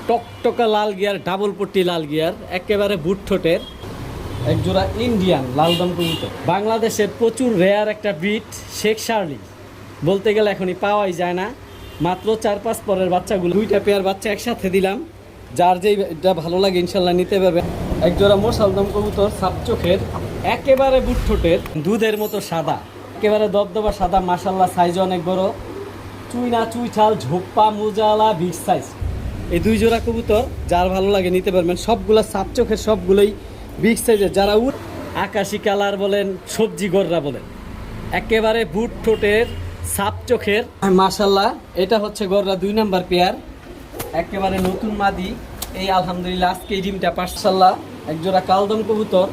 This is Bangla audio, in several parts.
টকটকা লাল গিয়ার, ডাবল পট্টি লাল গিয়ার, একেবারে বুট ঠোঁটের একজোড়া ইন্ডিয়ান লালদম কবুতর। বাংলাদেশের প্রচুর রেয়ার একটা ব্রিড, শেখ শার্লি বলতে গেলে এখনই পাওয়াই যায় না। মাত্র 4-5 পরের বাচ্চাগুলো, 2টা পেয়ার বাচ্চা একসাথে দিলাম। যার যেটা ভালো লাগে ইনশাল্লাহ নিতে পারবেন। একজোড়া মোসালদম কবুতর, সাপ চোখের, একেবারে বুট ঠোঁটের, দুধের মতো সাদা, একেবারে দবদবা সাদা, মাশাল্লাহ সাইজ অনেক বড়, চুইনা চুইঠাল, ঝোপ্পা মুজালা, বিগ সাইজ। এই 2 জোড়া কবুতর যার ভালো লাগে নিতে পারবেন। সবগুলা সাপ চোখের, সবগুলোই বিগ সাইজের। যারা আকাশি কালার বলেন, সবজি গররা বলেন, একেবারে বুট ঠোঁটের, সাপ চোখের, মাশাল্লাহ। এটা হচ্ছে গররা 2 নাম্বার পেয়ার, একেবারে নতুন মাদি। এই আলহামদুলিল্লাহ আজকে এই ডিমটা মাশাল্লাহ। একজোড়া কালদম কবুতর,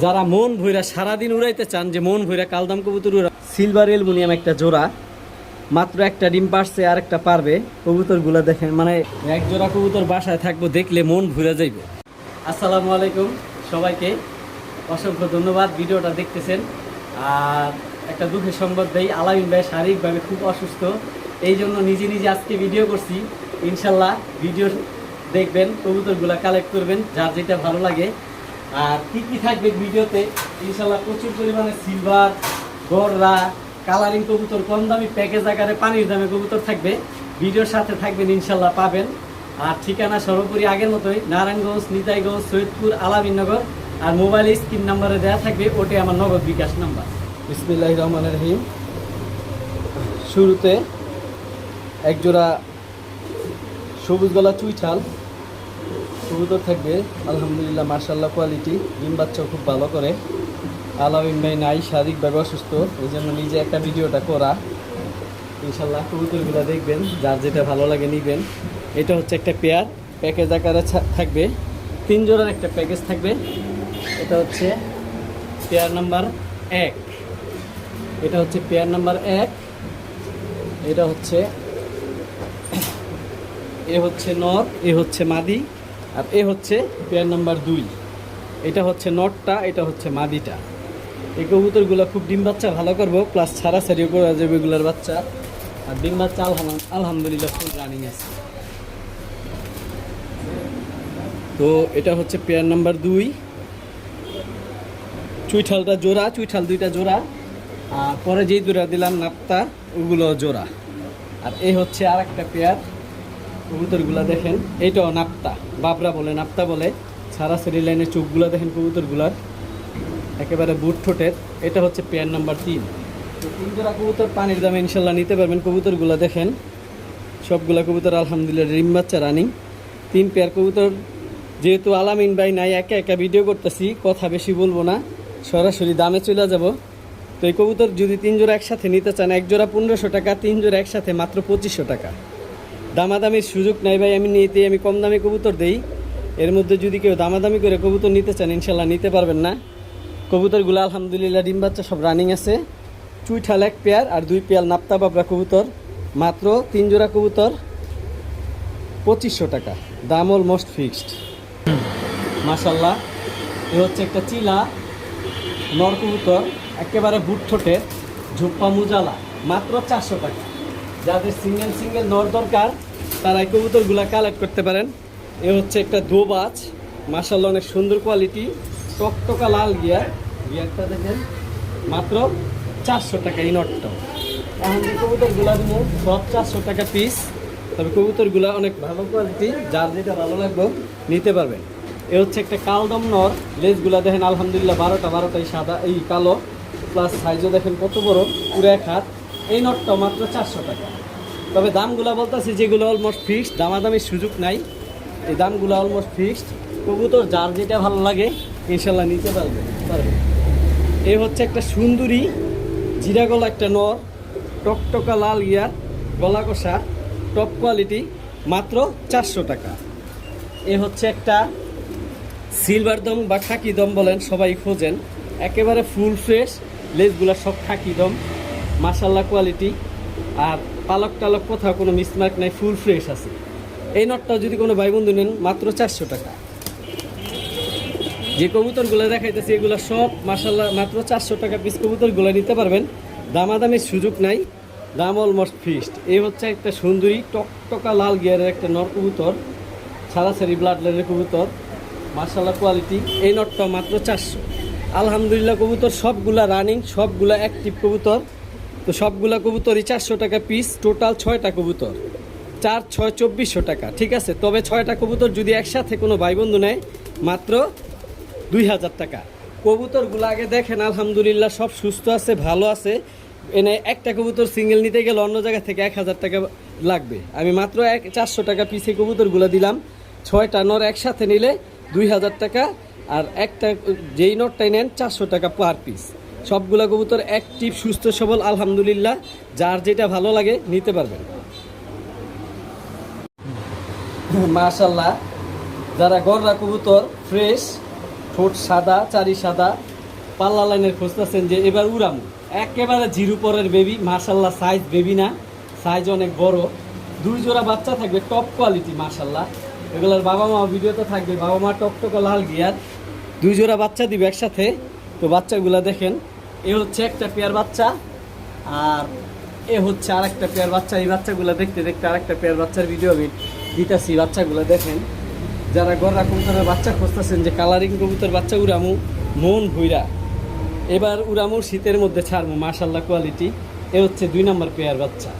যারা মন ভৈরা সারাদিন উড়াইতে চান, যে মন ভৈরা কালদম কবুতর উড়া, সিলভার অ্যালুমিনিয়াম একটা জোড়া, মাত্র একটা ডিম পারছে, আর একটা পারবে। কবুতরগুলো দেখেন, মানে এক জোড়া কবুতর বাসায় থাকবো, দেখলে মন ভরে যাইব। আসসালামু আলাইকুম সবাইকে, অসংখ্য ধন্যবাদ ভিডিওটা দেখতেছেন। আর একটা দুঃখের সংবাদ দেই, আলামিন ভাই শারীরিকভাবে খুব অসুস্থ, এই জন্য নিজে নিজে আজকে ভিডিও করছি। ইনশাল্লাহ ভিডিও দেখবেন, কবুতরগুলো কালেক্ট করবেন, যার যেটা ভালো লাগে। আর কী কী থাকবে ভিডিওতে, ইনশাল্লাহ প্রচুর পরিমাণে সিলভার, গররা, কালারিং কবুতর, কম দামি প্যাকেজ আকারে পানির দামে কবুতর থাকবে। ভিডিওর সাথে থাকবেন, ইনশাল্লাহ পাবেন। আর ঠিকানা সর্বোপরি আগের মতোই, নারায়ণগঞ্জ, নিতাইগঞ্জ, সৈয়দপুর, আলামিননগর। আর মোবাইল স্ক্রিন নাম্বারে দেওয়া থাকবে, ওটাই আমার নগদ বিকাশ নাম্বার। বিসমিল্লাহির রহমানির রহিম। শুরুতে একজোড়া সবুজ গলা চুইঠাল কবুতর থাকবে, আলহামদুলিল্লাহ মাশাআল্লাহ কোয়ালিটি, ডিম বাচ্চাও খুব ভালো করে। আলামিন ভাই নাই, শারীরিকভাবে অসুস্থ, এই জন্য নিজে একটা ভিডিওটা করা। ইনশাল্লাহ কবুতরগুলো দেখবেন, যার যেটা ভালো লাগে নিবেন। এটা হচ্ছে একটা পেয়ার, প্যাকেজ আকারে থাকবে, 3 জোড়ার একটা প্যাকেজ থাকবে। এটা হচ্ছে পেয়ার নাম্বার 1, এটা হচ্ছে পেয়ার নাম্বার 1, এটা হচ্ছে এ হচ্ছে নর, এ হচ্ছে মাদি, আর এ হচ্ছে পেয়ার নাম্বার 2। এটা হচ্ছে নরটা, এটা হচ্ছে মাদিটা। এই কবুতরগুলো খুব ডিম বাচ্চা ভালো করবো, প্লাস ছাড়াছাড়িও করা যাবে এগুলোর বাচ্চা। আর ডিম বাচ্চা আলহামদুলিল্লাহ ফুল রানিং আছে। তো এটা হচ্ছে পেয়ার নাম্বার 2, চুইঠালটা জোড়া, চুইঠাল 2টা জোড়া। আর পরে যেই জোড়া দিলাম নাপ্তা, ওগুলো জোড়া। আর এই হচ্ছে আর একটা পেয়ার, কবুতরগুলা দেখেন, এইটাও নাপ্তা, বাবরা বলে, নাপ্তা বলে। ছাড়াছাড়ি লাইনের চোখগুলো দেখেন কবুতরগুলার, একেবারে বুট ঠোঁটের। এটা হচ্ছে পেয়ার নাম্বার 3। তো 3 জোড়া কবুতর পানির দামে ইনশাল্লাহ নিতে পারবেন। কবুতরগুলো দেখেন, সবগুলা কবুতর আলহামদুলিল্লাহ ডিম বাচ্চা রানিং। 3 পেয়ার কবুতর। যেহেতু আলামিন ভাই নাই, একা একা ভিডিও করতেছি, কথা বেশি বলবো না, সরাসরি দামে চলে যাব। তো এই কবুতর যদি 3 জোড়া একসাথে নিতে চান, এক জোড়া 1500 টাকা, 3 জোড়া একসাথে মাত্র 2500 টাকা। দামাদামির সুযোগ নাই ভাই, আমি কম দামে কবুতর দেই। এর মধ্যে যদি কেউ দামাদামি করে কবুতর নিতে চান, ইনশাল্লাহ নিতে পারবেন না। কবুতরগুলো আলহামদুলিল্লাহ ডিম বাচ্চা সব রানিং আছে। চুইঠাল 1 পেয়ার আর 2 পেয়ার নাপ্তা বাবরা কবুতর, মাত্র 3 জোড়া কবুতর 2500 টাকা, দাম অলমোস্ট ফিক্সড। মাশাল্লাহ, এ হচ্ছে একটা চিলা নর কবুতর, একেবারে বুট ঠোঁটের, ঝোপ্পা মুজালা, মাত্র 400 টাকা। যাদের সিঙ্গেল নর দরকার, তারা এই কবুতরগুলো কালেক্ট করতে পারেন। এ হচ্ছে একটা দোবাজ, মাশাল্লাহ অনেক সুন্দর কোয়ালিটি, টকটকা লাল গিয়ারটা দেখেন, মাত্র 400 টাকা এই নটটাও। এখন যে কবুতরগুলো দিব সব 400 টাকা পিস, তবে কবুতরগুলো অনেক ভালো কোয়ালিটি, যার যেটা ভালো লাগবে নিতে পারবেন। এ হচ্ছে একটা কালদম নর, লেজগুলো দেখেন আলহামদুলিল্লাহ 12টাই সাদা, এই কালো, প্লাস সাইজও দেখেন কত বড়, পুরো 1 হাত। এই নটটাও মাত্র 400 টাকা। তবে দামগুলো বলতেছি যেগুলো অলমোস্ট ফিক্সড, দামাদামির সুযোগ নাই, এই দামগুলো অলমোস্ট ফিক্সড। কবুতর যার যেটা ভালো লাগে ইনশাল্লাহ নিতে পারবে। এই হচ্ছে একটা সুন্দরী জিরা গলা একটা নর, টকটকা লাল গিয়ার, গলা কষা, টপ কোয়ালিটি, মাত্র 400 টাকা। এ হচ্ছে একটা সিলভার দম বা খাকি দম বলেন, সবাই খোঁজেন, একেবারে ফুল ফ্রেশ, লেজগুলা সব খাকি দম, মাশাল্লাহ কোয়ালিটি। আর পালক টালক কোথাও কোনো মিসমার্ক নাই, ফুল ফ্রেশ আছে। এই নটটাও যদি কোনো ভাই বন্ধু নেন, মাত্র 400 টাকা। যে কবুতরগুলো দেখাইতেছি এগুলো সব মাশাল্লাহ মাত্র 400 টাকা পিস। কবুতরগুলো নিতে পারবেন, দামাদামির সুযোগ নাই, দাম অলমোস্ট ফিক্সড। এই হচ্ছে একটা সুন্দরী টকটকা লাল গিয়ারের একটা নর কবুতর, সারাসারি ব্লাড লাইনের কবুতর, মাশাআল্লাহ কোয়ালিটি। এই নটটা মাত্র 400। আলহামদুলিল্লাহ কবুতর সবগুলা রানিং, সবগুলা অ্যাক্টিভ কবুতর। তো সবগুলা কবুতরই 400 টাকা পিস, টোটাল 6টা কবুতর, 4 6 2400 টাকা, ঠিক আছে। তবে 6টা কবুতর যদি একসাথে কোনো ভাই বন্ধু নেয় মাত্র 2000 টাকা। কবুতরগুলো আগে দেখেন, আলহামদুলিল্লাহ সব সুস্থ আছে, ভালো আছে। এনে একটা কবুতর সিঙ্গেল নিতে গেলে অন্য জায়গা থেকে 1000 টাকা লাগবে। আমি মাত্র 400 টাকা পিসে কবুতরগুলো দিলাম। 6টা নর একসাথে নিলে 2000 টাকা, আর একটা যেই নটটাই নেন 400 টাকা পার পিস। সবগুলা কবুতর অ্যাক্টিভ, সুস্থ সবল, আলহামদুলিল্লাহ। যার যেটা ভালো লাগে নিতে পারবেন। মাশাআল্লাহ, যারা গররা কবুতর ফ্রেশ, ঠোঁট সাদা, চারি সাদা, পাল্লা লাইনের খুঁজতেছেন যে এবার উড়ামু, একেবারে জিরো পরের বেবি। মাশাআল্লাহ সাইজ বেবি না, সাইজ অনেক বড়। 2 জোড়া বাচ্চা থাকবে, টপ কোয়ালিটি মাশাআল্লাহ। এগুলোর বাবা মা ভিডিওতে থাকবে, বাবা মা টকটকা লাল গিয়ার। 2 জোড়া বাচ্চা দিবে একসাথে। তো বাচ্চাগুলো দেখেন, এ হচ্ছে একটা পেয়ার বাচ্চা, আর এ হচ্ছে আর একটা পেয়ার বাচ্চা। এই বাচ্চাগুলো দেখতে দেখতে আর একটা পেয়ার বাচ্চার ভিডিও আমি দিতেছি। বাচ্চাগুলো দেখেন, যারা গররা কবুতরের বাচ্চা খুঁজতেছেন যে কালারিং কবুতর বাচ্চা উড়ামু, মন ভুইরা এবার উড়ামু, শীতের মধ্যে ছাড়মু। মাশাআল্লাহ কোয়ালিটি। এ হচ্ছে 2 নম্বর পেয়ার বাচ্চা,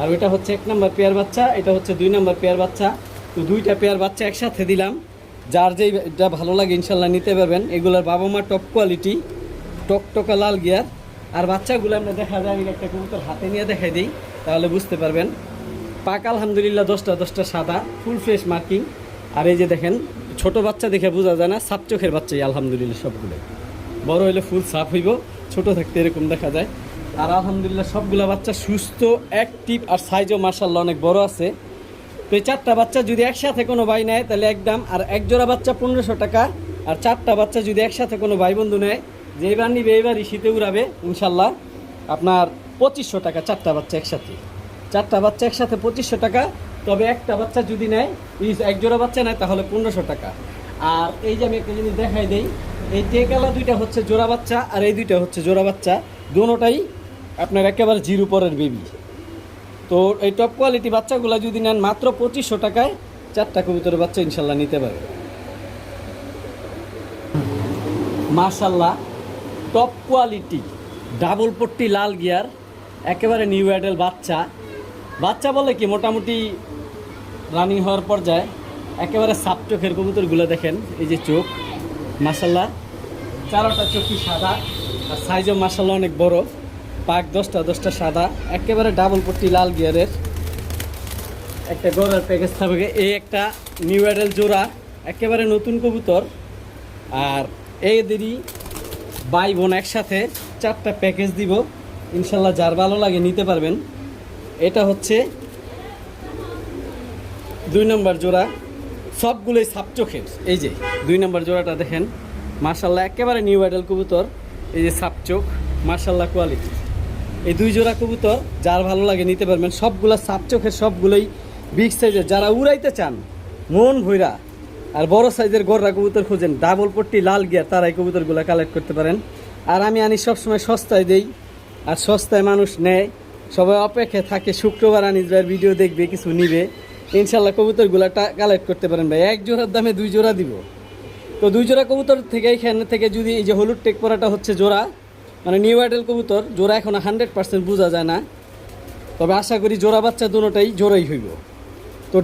আর ওইটা হচ্ছে 1 নম্বর পেয়ার বাচ্চা, এটা হচ্ছে 2 নম্বর পেয়ার বাচ্চা। তো 2টা পেয়ার বাচ্চা একসাথে দিলাম। যার যেটা ভালো লাগে ইনশাল্লাহ নিতে পারবেন। এগুলোর বাবা মা টপ কোয়ালিটি, টকটকা লাল গিয়ার। আর বাচ্চাগুলো আমরা দেখা যায়, আমি একটা কবুতর হাতে নিয়ে দেখাই দিই, তাহলে বুঝতে পারবেন। পাক আলহামদুলিল্লাহ 10টা সাদা, ফুল ফ্রেশ মার্কিং। আর এই যে দেখেন, ছোট বাচ্চা দেখে বোঝা যায় না, সাপ চোখের বাচ্চাই আলহামদুলিল্লাহ সবগুলো। বড় হইলে ফুল সাপ হইব, ছোট থাকতে এরকম দেখা যায়। আর আলহামদুলিল্লাহ সবগুলা বাচ্চা সুস্থ, অ্যাক্টিভ, আর সাইজও মাশাআল্লাহ অনেক বড় আছে। তো এই 4টা বাচ্চা যদি একসাথে কোনো ভাই নেয় তাহলে একদম, আর 1 জোড়া বাচ্চা 1500 টাকা। আর 4টা বাচ্চা যদি একসাথে কোনো ভাই বন্ধু নেয়, যে এবার নিবে এবারই শীতে উড়াবে ইনশাল্লাহ, আপনার 2500 টাকা 4টা বাচ্চা একসাথে। 4টা বাচ্চা একসাথে 2500 টাকা। তবে একটা বাচ্চা যদি নেয়, 1 জোড়া বাচ্চা নেয়, তাহলে 1500 টাকা। আর এই যে আমি একটা জিনিস দেখাই দিই, এই টেকালা 2টা হচ্ছে জোড়া বাচ্চা, আর এই 2টা হচ্ছে জোড়া বাচ্চা। দুটোটাই আপনার একেবারে জিরো পরের বেবি। তো এই টপ কোয়ালিটি বাচ্চাগুলো যদি নেন মাত্র 2500 টাকায় 4টা কবুতরের বাচ্চা ইনশাল্লাহ নিতে পারবে। মাশাআল্লাহ টপ কোয়ালিটি, ডাবল পট্টি লাল গিয়ার, একেবারে নিউ অ্যাডেল বাচ্চা। বাচ্চা বলে কি, মোটামুটি রানিং হওয়ার পর্যায়ে। একেবারে সাপ চোখের কবুতরগুলো দেখেন, এই যে চোখ মাশাআল্লাহ, 4টা চোখই সাদা, আর সাইজও মাশাআল্লাহ অনেক বড়। পাক 10টা সাদা, একেবারে ডাবল পট্টি লাল গিয়ারের একটা গড়ার প্যাকেজ থাকবে। এই একটা নিউ অ্যাডেল জোড়া, একেবারে নতুন কবুতর। আর এদেরই ভাই বোন একসাথে 4টা প্যাকেজ দিব ইনশাল্লাহ। যার ভালো লাগে নিতে পারবেন। এটা হচ্ছে 2 নম্বর জোড়া, সবগুলোই সাপ চোখের। এই যে 2 নম্বর জোড়াটা দেখেন, মাশাআল্লাহ একেবারে নিউ অ্যাডেল কবুতর। এই যে সাপ চোখ, মাশাআল্লাহ কোয়ালিটি। এই 2 জোড়া কবুতর যার ভালো লাগে নিতে পারবেন। সবগুলা সাপ চোখের, সবগুলোই বিগ সাইজের। যারা উড়াইতে চান মন ভৈরা, আর বড় সাইজের গররা কবুতর খুঁজেন, ডাবল পট্টি লাল গিয়ার, তারা এই কবুতরগুলো কালেক্ট করতে পারেন। আর আমি আনি সবসময় সস্তায় দেই, আর সস্তায় মানুষ নেয়। সবাই অপেক্ষায় থাকে শুক্রবার আনিস ভাইয়ের ভিডিও দেখবে, কিছু নিবে। ইনশাল্লাহ কবুতরগুলো কালেক্ট করতে পারেন ভাই। 1 জোড়ার দামে 2 জোড়া দিব। তো 2 জোড়া কবুতর থেকে এইখানে থেকে যদি এই যে হলুদ টেক পরাটা হচ্ছে জোড়া, মানে নিউ অ্যাডেল কবুতর, জোড়া এখন 100% বোঝা যায় না। তবে আশা করি জোড়া বাচ্চা দুটোটাই জোড়াই হইব। তো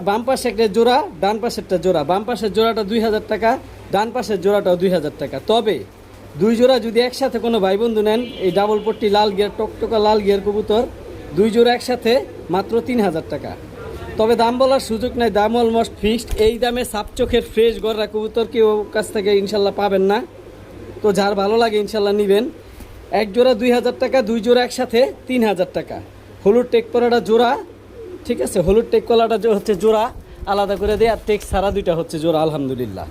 বাম পাশে একটা জোড়া, ডান পাশেরটা জোড়া। বাম পাশের জোড়াটা 2000 টাকা, ডান পাশের জোড়াটাও 2000 টাকা। তবে 2 জোড়া যদি একসাথে কোনো ভাই বন্ধু নেন, এই ডাবল পট্টি লাল গিয়ার, টকটকা লাল গিয়ার কবুতর 2 জোড়া একসাথে মাত্র 3000 টাকা। তবে দাম বলার সুযোগ নাই, দাম অলমোস্ট ফিক্সড। এই দামে সাপ চোখের ফ্রেশ গররা কবুতর কেউ কাছ থেকে ইনশাল্লাহ পাবেন না। তো যার ভালো লাগে ইনশাল্লাহ নেবেন। 1 জোড়া 2000 টাকা, 2 জোড়া একসাথে 3000 টাকা। হলুদ টেক পরাটা জোড়া, ঠিক আছে। হলুদ টেক কলাটা হচ্ছে জোড়া, আলাদা করে দেয়। আর টেক সারা 2টা হচ্ছে জোড়া আলহামদুলিল্লাহ,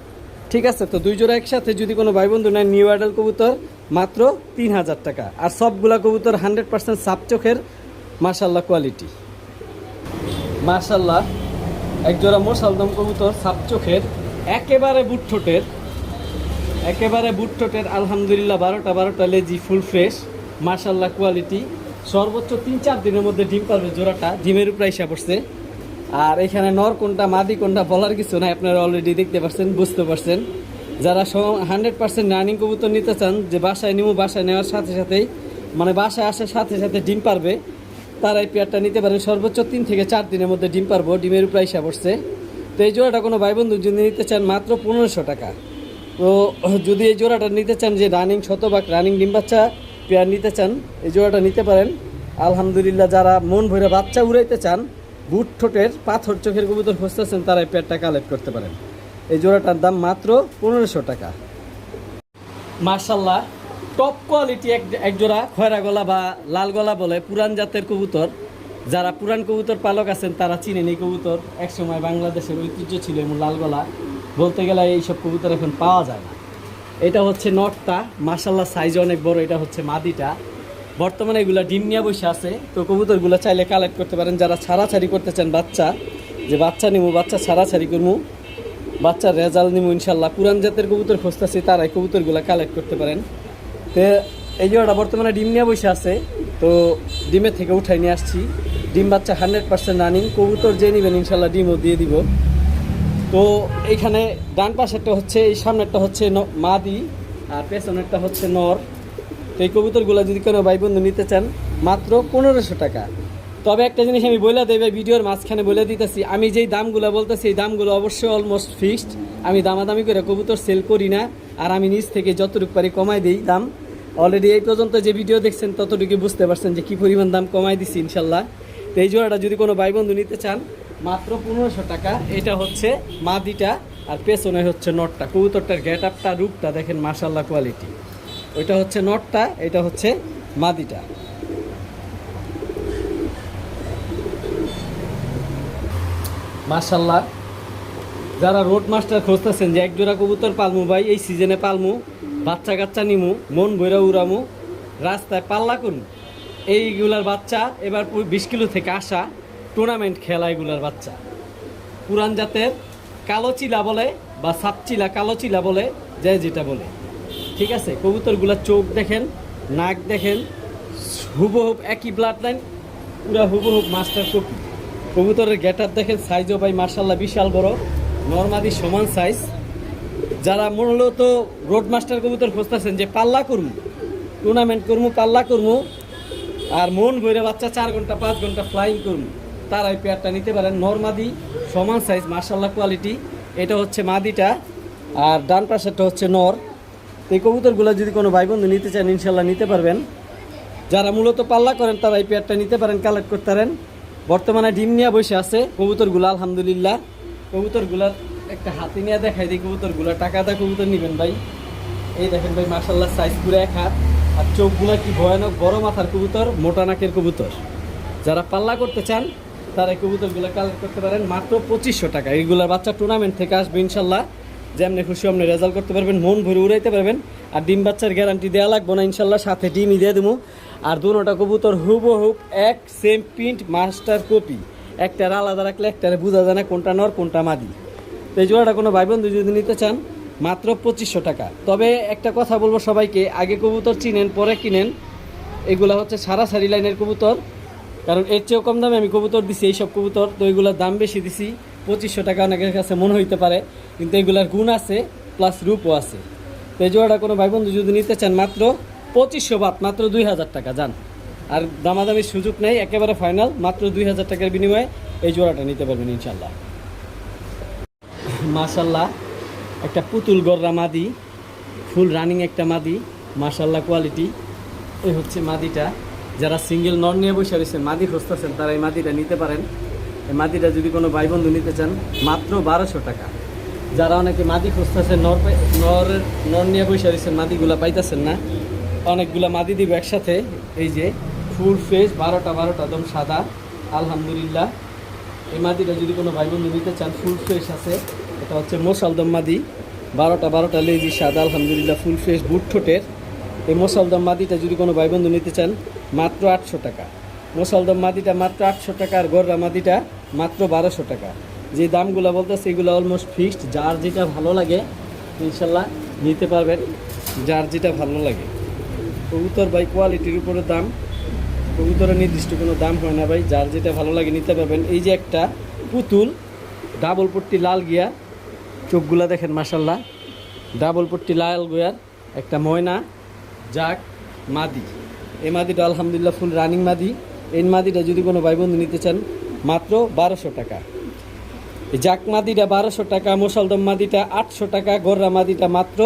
ঠিক আছে। তো 2 জোড়া একসাথে যদি কোনো ভাই বন্ধু নেয়, নিউ অ্যাডেল কবুতর মাত্র 3000 টাকা। আর সবগুলা কবুতর 100% সাপ চোখের, মাশাআল্লাহ কোয়ালিটি। মাশাআল্লাহ এক জোড়া মোসালদম কবুতর সাপ চোখের, একেবারে বুটঠোঁটের আলহামদুলিল্লাহ। 12টা লেজি, ফুল ফ্রেশ, মাশাআল্লাহ কোয়ালিটি। সর্বোচ্চ 3-4 দিনের মধ্যে ডিম পারবে জোড়াটা, ডিমের উপরে এসে পড়ছে। আর এখানে নর কোনটা মাদি কোনটা বলার কিছু নাই, আপনারা অলরেডি দেখতে পাচ্ছেন, বুঝতে পারছেন। যারা 100% রানিং কবুতর নিতে চান, যে বাসায় নিব, বাসায় নেওয়ার সাথে সাথেই মানে বাসায় আসার সাথে সাথে ডিম পারবে, তারা এই পেয়ারটা নিতে পারেন। সর্বোচ্চ 3 থেকে 4 দিনের মধ্যে ডিম পারবো, ডিমের উপর হিসাব পড়ছে। তো এই জোড়াটা কোনো ভাই বন্ধু যদি নিতে চান মাত্র 1500 টাকা। তো যদি এই জোড়াটা নিতে চান, যে রানিং শতভাগ রানিং ডিম বাচ্চা পেয়ার নিতে চান, এই জোড়াটা নিতে পারেন। আলহামদুলিল্লাহ, যারা মন ভরে বাচ্চা উড়াইতে চান, বুট ঠোঁটের পাথর চোখের কবুতর খুঁজতেছেন, তারা এই পেয়ারটা কালেক্ট করতে পারেন। এই জোড়াটার দাম মাত্র 1500 টাকা। মাশাআল্লাহ, টপ কোয়ালিটি এক জোড়া খয়রা গলা বা লাল গলা বলে পুরান জাতের কবুতর। যারা পুরান কবুতর পালক আছেন তারা চিনেন এই কবুতর। একসময় বাংলাদেশের ঐতিহ্য ছিল এমন লাল গলা, বলতে গেলে এইসব কবুতর এখন পাওয়া যায় না। এটা হচ্ছে নটটা, মাশাআল্লাহ সাইজ অনেক বড়। এটা হচ্ছে মাদিটা। বর্তমানে এগুলা ডিম নিয়ে বসে আছে। তো কবুতরগুলো চাইলে কালেক্ট করতে পারেন। যারা ছাড়াছাড়ি করতে চান, বাচ্চা যে বাচ্চা নিমু, বাচ্চা ছাড়াছাড়ি করবো, বাচ্চার রেজাল্ট নিমু ইনশাল্লাহ, পুরান জাতের কবুতর খুঁজতেছি, তারাই কবুতরগুলো কালেক্ট করতে পারেন। তো এই জোড়াটা বর্তমানে ডিম নিয়ে বসে আছে। তো ডিমের থেকে উঠাই নিয়ে আসছি। ডিম বাচ্চা 100% রানিং। কবুতর যে নেবেন ইনশাল্লাহ ডিমও দিয়ে দিব। তো এইখানে ডান পাশেরটা হচ্ছে, এই সামনেরটা হচ্ছে মাদি, আর পেছনেরটা হচ্ছে নর। তো এই কবুতরগুলো যদি কোনো ভাই বন্ধু নিতে চান, মাত্র 1500 টাকা। তবে একটা জিনিস আমি বলে দেবে, ভিডিওর মাঝখানে বলে দিতেছি, আমি যেই দামগুলো বলতেছি এই দামগুলো অবশ্যই অলমোস্ট ফিক্সড। আমি দামাদামি করে কবুতর সেল করি না, আর আমি নিজ থেকে যতটুকু পারি কমাই দিই দাম। অলরেডি এই পর্যন্ত যে ভিডিও দেখছেন ততটুকু বুঝতে পারছেন যে কী পরিমাণ দাম কমাই দিছি ইনশাল্লাহ। তো এই জোড়াটা যদি কোনো ভাই বন্ধু নিতে চান, মাত্র 1500 টাকা। এটা হচ্ছে মাদিটা, আর পেছনে হচ্ছে নটটা। কবুতরটার গেট আপটা, রূপটা দেখেন, মাশাআল্লাহ কোয়ালিটি। ওইটা হচ্ছে নটটা, এটা হচ্ছে মাদিটা। মাশাআল্লাহ, যারা রোড মাস্টার খুঁজতেছেন যে একজোড়া কবুতর পালমু ভাই, এই সিজনে পালমু, বাচ্চা কাচ্চা নিমু, মন ভৈরা উড়ামু, রাস্তায় পাল্লা করুন, এইগুলার বাচ্চা এবার 20 কিলো থেকে আসা, টুর্নামেন্ট খেলা এগুলার বাচ্চা। পুরান জাতের কালো চিলা বলে বা সাপচিলা, কালো চিলা বলে, যে যেটা বলে, ঠিক আছে। কবুতরগুলার চোখ দেখেন, নাক দেখেন, হুবহুব একই ব্লাড লাইন, পুরা হুবহুব মাস্টার কপি। কবুতরের গেটআপ দেখেন, সাইজও ভাই মার্শাল্লাহ বিশাল বড়, নর্মাদি সমান সাইজ। যারা মূলত রোড মাস্টার কবুতর খুঁজতেছেন যে পাল্লা করবো, টুর্নামেন্ট করবো, পাল্লা করবো, আর মন ভরে বাচ্চা 4 ঘন্টা 5 ঘন্টা ফ্লাইং করবো, তারা এই পেয়ারটা নিতে পারেন। নর্মাদি সমান সাইজ, মার্শাল্লাহ কোয়ালিটি। এটা হচ্ছে মাদিটা, আর ডান পাশেরটা হচ্ছে নর। এই কবুতরগুলো যদি কোনো ভাই বন্ধু নিতে চান ইনশাল্লাহ নিতে পারবেন। যারা মূলত পাল্লা করেন তারা এই পেয়ারটা নিতে পারেন, কালেক্ট করতে পারেন। বর্তমানে ডিম নিয়ে বসে আছে কবুতরগুলো আলহামদুলিল্লাহ। কবুতরগুলার একটা হাতে নিয়ে দেখাই দিই কবুতরগুলো। টাকাটা কবুতর নেবেন ভাই, এই দেখেন ভাই মাশাআল্লাহ সাইজ পুরো এক হাত, আর চোখগুলো কি ভয়ানক বড় মাথার কবুতর, মোটা নাকের কবুতর। যারা পাল্লা করতে চান তারা এই কবুতরগুলো কালেক্ট করতে পারেন মাত্র 2500 টাকা। এইগুলোর বাচ্চা টুর্নামেন্ট থেকে আসবে ইনশাল্লাহ, যেমনি খুশি আপনি রেজাল্ট করতে পারবেন, মন ভরে উড়াইতে পারবেন। আর ডিম বাচ্চার গ্যারান্টি দেওয়া লাগবে না ইনশাল্লাহ, সাথে ডিমই দিয়ে দেবো। আর দুটোটা কবুতর হুবহুব এক সেম প্রিন্ট মাস্টার কপি, একটার আলাদা রাখলে একটারে বোঝা যায় না কোনটা নর কোনটা মাদি। তো এই জোড়াটা কোনো ভাই বন্ধু যদি নিতে চান, মাত্র 2500 টাকা। তবে একটা কথা বলবো সবাইকে, আগে কবুতর চিনেন পরে কিনেন। এগুলা হচ্ছে সারি লাইনের কবুতর, কারণ এর চেয়েও কম দামে আমি কবুতর দিছি এইসব কবুতর। তো এগুলোর দাম বেশি দিছি, 2500 টাকা অনেকের কাছে মনে হইতে পারে, কিন্তু এগুলার গুণ আছে প্লাস রূপও আছে। তো এই জোড়াটা কোনো ভাই বন্ধু যদি নিতে চান, মাত্র 2500 বাদ, মাত্র 2000 টাকা যান। আর দামাদামির সুযোগ নেই, একেবারে ফাইনাল, মাত্র 2000 টাকার বিনিময়ে এই জোড়াটা নিতে পারবেন ইনশাল্লাহ। মাশাল্লাহ, একটা পুতুল গররা মাদি, ফুল রানিং একটা মাদি, মাশাল্লাহ কোয়ালিটি। এই হচ্ছে মাদিটা। যারা সিঙ্গেল নর নিয়ে বসে রয়েছেন, মাদি খুঁজতেছেন, তারা এই মাদিটা নিতে পারেন। এই মাদিটা যদি কোনো ভাই বন্ধু নিতে চান, মাত্র 1200 টাকা। যারা অনেকে মাদি খুঁজতেছেন, নর নিয়ে বসে রয়েছেন, মাদিগুলা পাইতেছেন না, অনেকগুলা মাদি দিব একসাথে। এই যে ফুল ফেস, 12টা একদম সাদা আলহামদুলিল্লাহ। এই মাদিটা যদি কোনো ভাই বন্ধু নিতে চান, ফুল ফেস আছে। এটা হচ্ছে মোসালদম মাদি, 12টা লেজি সাদা আলহামদুলিল্লাহ, ফুল ফেস, বুট ঠোঁটের। এই মোসালদম মাদিটা যদি কোনো ভাই বন্ধু নিতে চান, মাত্র 800 টাকা। মোসালদম মাদিটা মাত্র 800 টাকা, আর গররা মাদিটা মাত্র 1200 টাকা। যে দামগুলো বলতেছে এগুলো অলমোস্ট ফিক্সড। যার যেটা ভালো লাগে ইনশাল্লাহ নিতে পারবেন, যার যেটা ভালো লাগে। কবুতর ভাই কোয়ালিটির উপরে দাম, কবুতরের নির্দিষ্ট কোনো দাম হয় না ভাই, যার যেটা ভালো লাগে নিতে পারবেন। এই যে একটা পুতুল, ডাবল পট্টি লাল গিয়া, চোখগুলা দেখেন মাশাল্লাহ, ডাবল পট্টি লাল গিয়ার একটা ময়না জাক মাদি। এই মাদিটা আলহামদুলিল্লাহ ফুল রানিং মাদি। এই মাদিটা যদি কোনো ভাই বন্ধু নিতে চান মাত্র 1200 টাকা। এই জাক মাদিটা 1200 টাকা, মোসালদম মাদিটা 800 টাকা, গররা মাদিটা মাত্র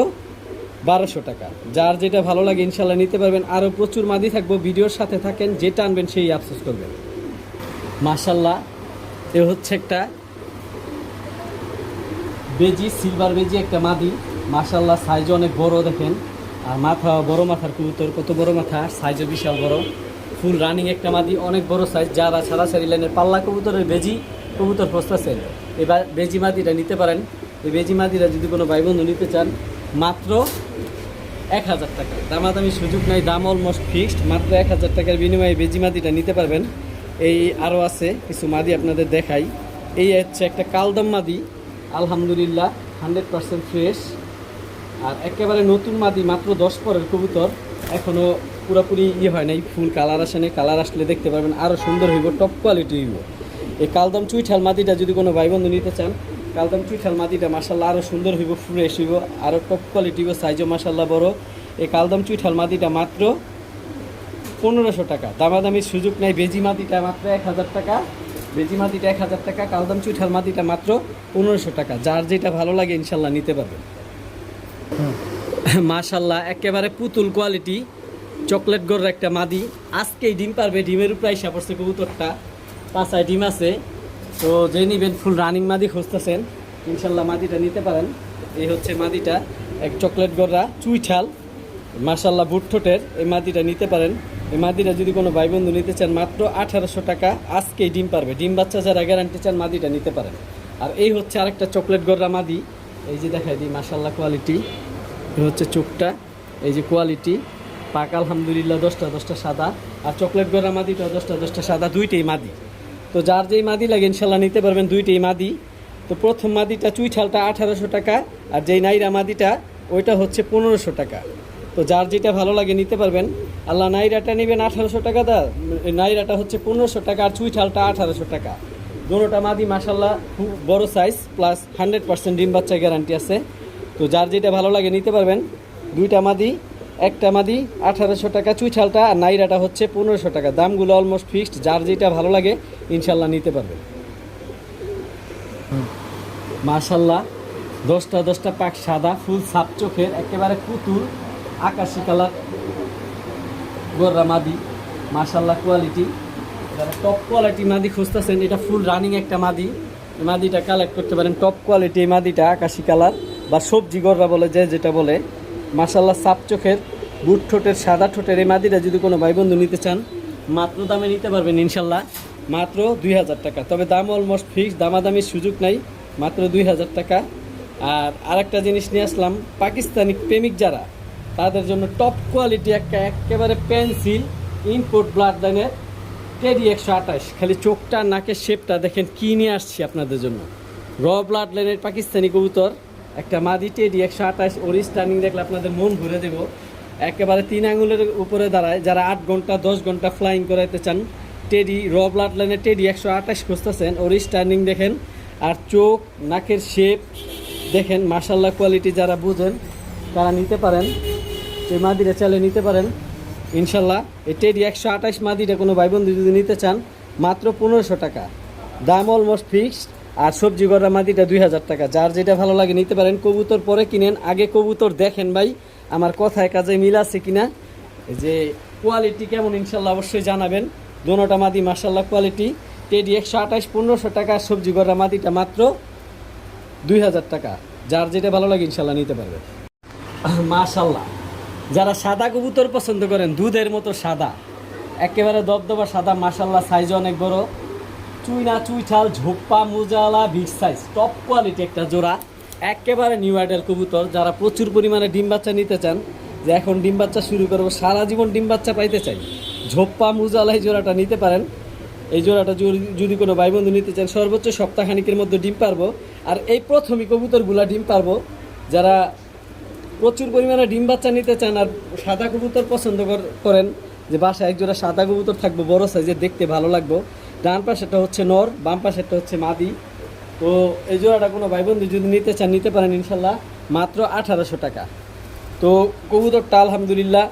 1200 টাকা। যার যেটা ভালো লাগে ইনশাল্লাহ নিতে পারবেন। আরও প্রচুর মাদি থাকবো, ভিডিওর সাথে থাকেন, যেটা আনবেন সেই আফসোস করবেন। মাশাল্লাহ এ হচ্ছে একটা বেজি, সিলভার বেজি একটা মাদি। মাশাল্লাহ সাইজ অনেক বড় দেখেন, আর মাথা বড়, মাথার কবুতর কত বড় মাথা, সাইজও বিশাল বড়, ফুল রানিং একটা মাদি, অনেক বড় সাইজ। যারা সারাসারি লাইনের পাল্লা কবুতরের বেজি কবুতর খুঁজতেছেন এবার বেজি মাদিটা নিতে পারেন। এই বেজি মাদিটা যদি কোনো ভাই বন্ধু নিতে চান মাত্র 1000 টাকা, দামাদামি সুযোগ নাই, দাম অলমোস্ট ফিক্সড। মাত্র 1000 টাকার বিনিময়ে বেজি মাদিটা নিতে পারবেন। এই আরও আছে কিছু মাদি আপনাদের দেখাই। এই হচ্ছে একটা কালদম মাদি, আলহামদুলিল্লাহ 100% ফ্রেশ, আর একেবারে নতুন মাদি, মাত্র 10 পরের কবুতর, এখনও পুরোপুরি হয় নাই, ফুল কালার আসে নাই। কালার আসলে দেখতে পারবেন, আরও সুন্দর হইব, টপ কোয়ালিটি হইব। এই কালদম চুইঠাল মাদিটা যদি কোনো ভাই বন্ধু নিতে চান, কালদম চুইঠাল মাদিটা মাশাল্লাহ আরও সুন্দর হইব, ফ্রেশ হইব, আরও টপ কোয়ালিটি হইব, সাইজও মাশাল্লাহ বড়। এই কালদম চুইঠাল মাদিটা মাত্র 1500 টাকা, দামাদামির সুযোগ নাই। বেজি মাদিটা মাত্র 1000 টাকা, বেজি মাদিটা 1000 টাকা, কালদম চুইঠাল মাদিটা মাত্র 1500 টাকা। যার যেটা ভালো লাগে ইনশাল্লাহ নিতে পারবেন। মাশাল্লাহ একেবারে পুতুল কোয়ালিটি চকলেট গড়ের একটা মাদি, আজকেই ডিম পারবে, ডিমের উপরে আইসা পড়ছে কবুতরটা, পাঁচায় ডিম আছে। তো যে নিবেন ফুল রানিং মাদি খুঁজতেছেন ইনশাল্লাহ মাদিটা নিতে পারেন। এই হচ্ছে মাদিটা, এক চকলেট গড়া চুইঠাল, মাশাল্লাহ বুট ঠোঁটের, এই মাদিটা নিতে পারেন। এই মাদিটা যদি কোনো ভাই বন্ধু নিতে চান মাত্র 1800 টাকা, আজকেই ডিম পারবে, ডিম বাচ্চা যারা গ্যারান্টি চান মাদিটা নিতে পারেন। আর এই হচ্ছে আরেকটা চকলেট গড়া মাদি, এই যে দেখাই দিই মাশাল্লাহ কোয়ালিটি, এই হচ্ছে চোখটা, এই যে কোয়ালিটি, পাক আলহামদুলিল্লাহ 10টা সাদা, আর চকলেট গড়া মাদিটা 10টা সাদা, দুইটাই মাদি। তো যার যেই মাদি লাগে ইনশাল্লাহ নিতে পারবেন, দুইটাই মাদি। তো প্রথম মাদিটা চুইঠালটা 1800 টাকা, আর যেই নাইরা মাদিটা ওইটা হচ্ছে 1500 টাকা। তো যার যেটা ভালো লাগে নিতে পারবেন। আল্লাহ নাইরাটা নেবেন 1800 টাকা, নাইরাটা হচ্ছে 1500 টাকা, আর চুইঠালটা 1800 টাকা। দোনোটা মাদি মাশাল্লাহ খুব বড় সাইজ, প্লাস 100% ডিম বাচ্চা গ্যারান্টি আছে। তো যার যেটা ভালো লাগে নিতে পারবেন। দুইটা মাদি, একটা মাদি 1800 টাকা চুইঠালটা, আর নাইরাটা হচ্ছে 1500 টাকা। দামগুলো অলমোস্ট ফিক্সড, যার যেটা ভালো লাগে ইনশাল্লাহ নিতে পারবেন। মাশাল্লাহ 10টা পাক সাদা, ফুল সাপ চোখের, একেবারে পুতুল আকাশি কালার গররা মাদি, মাশাল্লাহ কোয়ালিটি, যারা টপ কোয়ালিটি মাদি খুঁজতেছেন, এটা ফুল রানিং একটা মাদি, এই মাদিটা কালেক্ট করতে পারেন। টপ কোয়ালিটি এই মাদিটা, আকাশি কালার বা সবজি গররা বলে যে যেটা বলে, মাশাল্লাহ সাপ চোখের, বুট ঠোঁটের, সাদা ঠোঁটের। এই মাদিটা যদি কোনো ভাই বন্ধু নিতে চান মাত্র দামে নিতে পারবেন ইনশাল্লাহ, মাত্র 2000 টাকা। তবে দাম অলমোস্ট ফিক্সড, দামাদামির সুযোগ নাই, মাত্র 2000 টাকা। আর আরেকটা জিনিস নিয়ে আসলাম, পাকিস্তানি প্রেমিক যারা, তাদের জন্য টপ কোয়ালিটি একেবারে পেন্সিল ইম্পোর্ট ব্লাড লাইনের টেডি 128। খালি চোখটা নাকের শেপটা দেখেন কি নিয়ে আসছি আপনাদের জন্য। র ব্লাড লাইনের পাকিস্তানি কবুতর একটা মাদি টেডি 128, ওরিস টার্নিং দেখলে আপনাদের মন ভরে দেব। একেবারে 3 আঙুলের উপরে দাঁড়ায়, যারা 8 ঘন্টা 10 ঘন্টা ফ্লাইং করাইতে চান, টেডি র ব্লাড লাইনের টেডি 128 খুঁজতেছেন, ওরিস টার্নিং দেখেন, আর চোখ নাকের শেপ দেখেন, মাশাল্লাহ কোয়ালিটি। যারা বুঝেন তারা নিতে পারেন, এই মাদিটা চাইলে নিতে পারেন ইনশাল্লাহ। এই টেডি 128 মাদিটা কোনো ভাই বন্ধু যদি নিতে চান মাত্র 1500 টাকা, দাম অলমোস্ট ফিক্সড। আর সবজি গড়া মাদিটা 2000 টাকা। যার যেটা ভালো লাগে নিতে পারেন। কবুতর পরে কিনেন, আগে কবুতর দেখেন ভাই, আমার কথায় কাজে মিল আছে কিনা, যে কোয়ালিটি কেমন ইনশাল্লাহ অবশ্যই জানাবেন। দোনোটা মাদি মাশাল্লাহ কোয়ালিটি। টেডি 128 1500 টাকা, সবজি গড়া মাদিটা মাত্র 2000 টাকা। যার যেটা ভালো লাগে ইনশাল্লাহ নিতে পারবেন। মাশাল্লাহ যারা সাদা কবুতর পছন্দ করেন, দুধের মতো সাদা, একেবারে দবদবা সাদা, মাশাল্লাহ সাইজ অনেক বড়, চুইনা চুইঠাল ঝোপ্পা মুজালা বিগ সাইজ, টপ কোয়ালিটি একটা জোড়া, একেবারে নিউ আইডাল কবুতর। যারা প্রচুর পরিমাণে ডিম বাচ্চা নিতে চান, যে এখন ডিম বাচ্চা শুরু করবো, সারা জীবন ডিম বাচ্চা পাইতে চাই, ঝোপ্পা মুজালা এই জোড়াটা নিতে পারেন। এই জোড়াটা যদি কোনো ভাই বন্ধু নিতে চান, সর্বোচ্চ সপ্তাহখানিকের মধ্যে ডিম পারবো। আর এই প্রথমই কবুতরগুলা ডিম পারবো। যারা প্রচুর পরিমাণে ডিম বাচ্চা নিতে চান আর সাদা কবুতর পছন্দ করেন, যে বাসায় একজোড়া সাদা কবুতর থাকবো বড় সাইজের, দেখতে ভালো লাগবো। ডান পাশেরটা হচ্ছে নর, বাম পাশেরটা হচ্ছে মাদি। তো এই জোড়াটা কোনো ভাই বন্ধু যদি নিতে চান নিতে পারেন ইনশাল্লাহ, মাত্র 1800 টাকা। তো কবুতরটা আলহামদুলিল্লাহ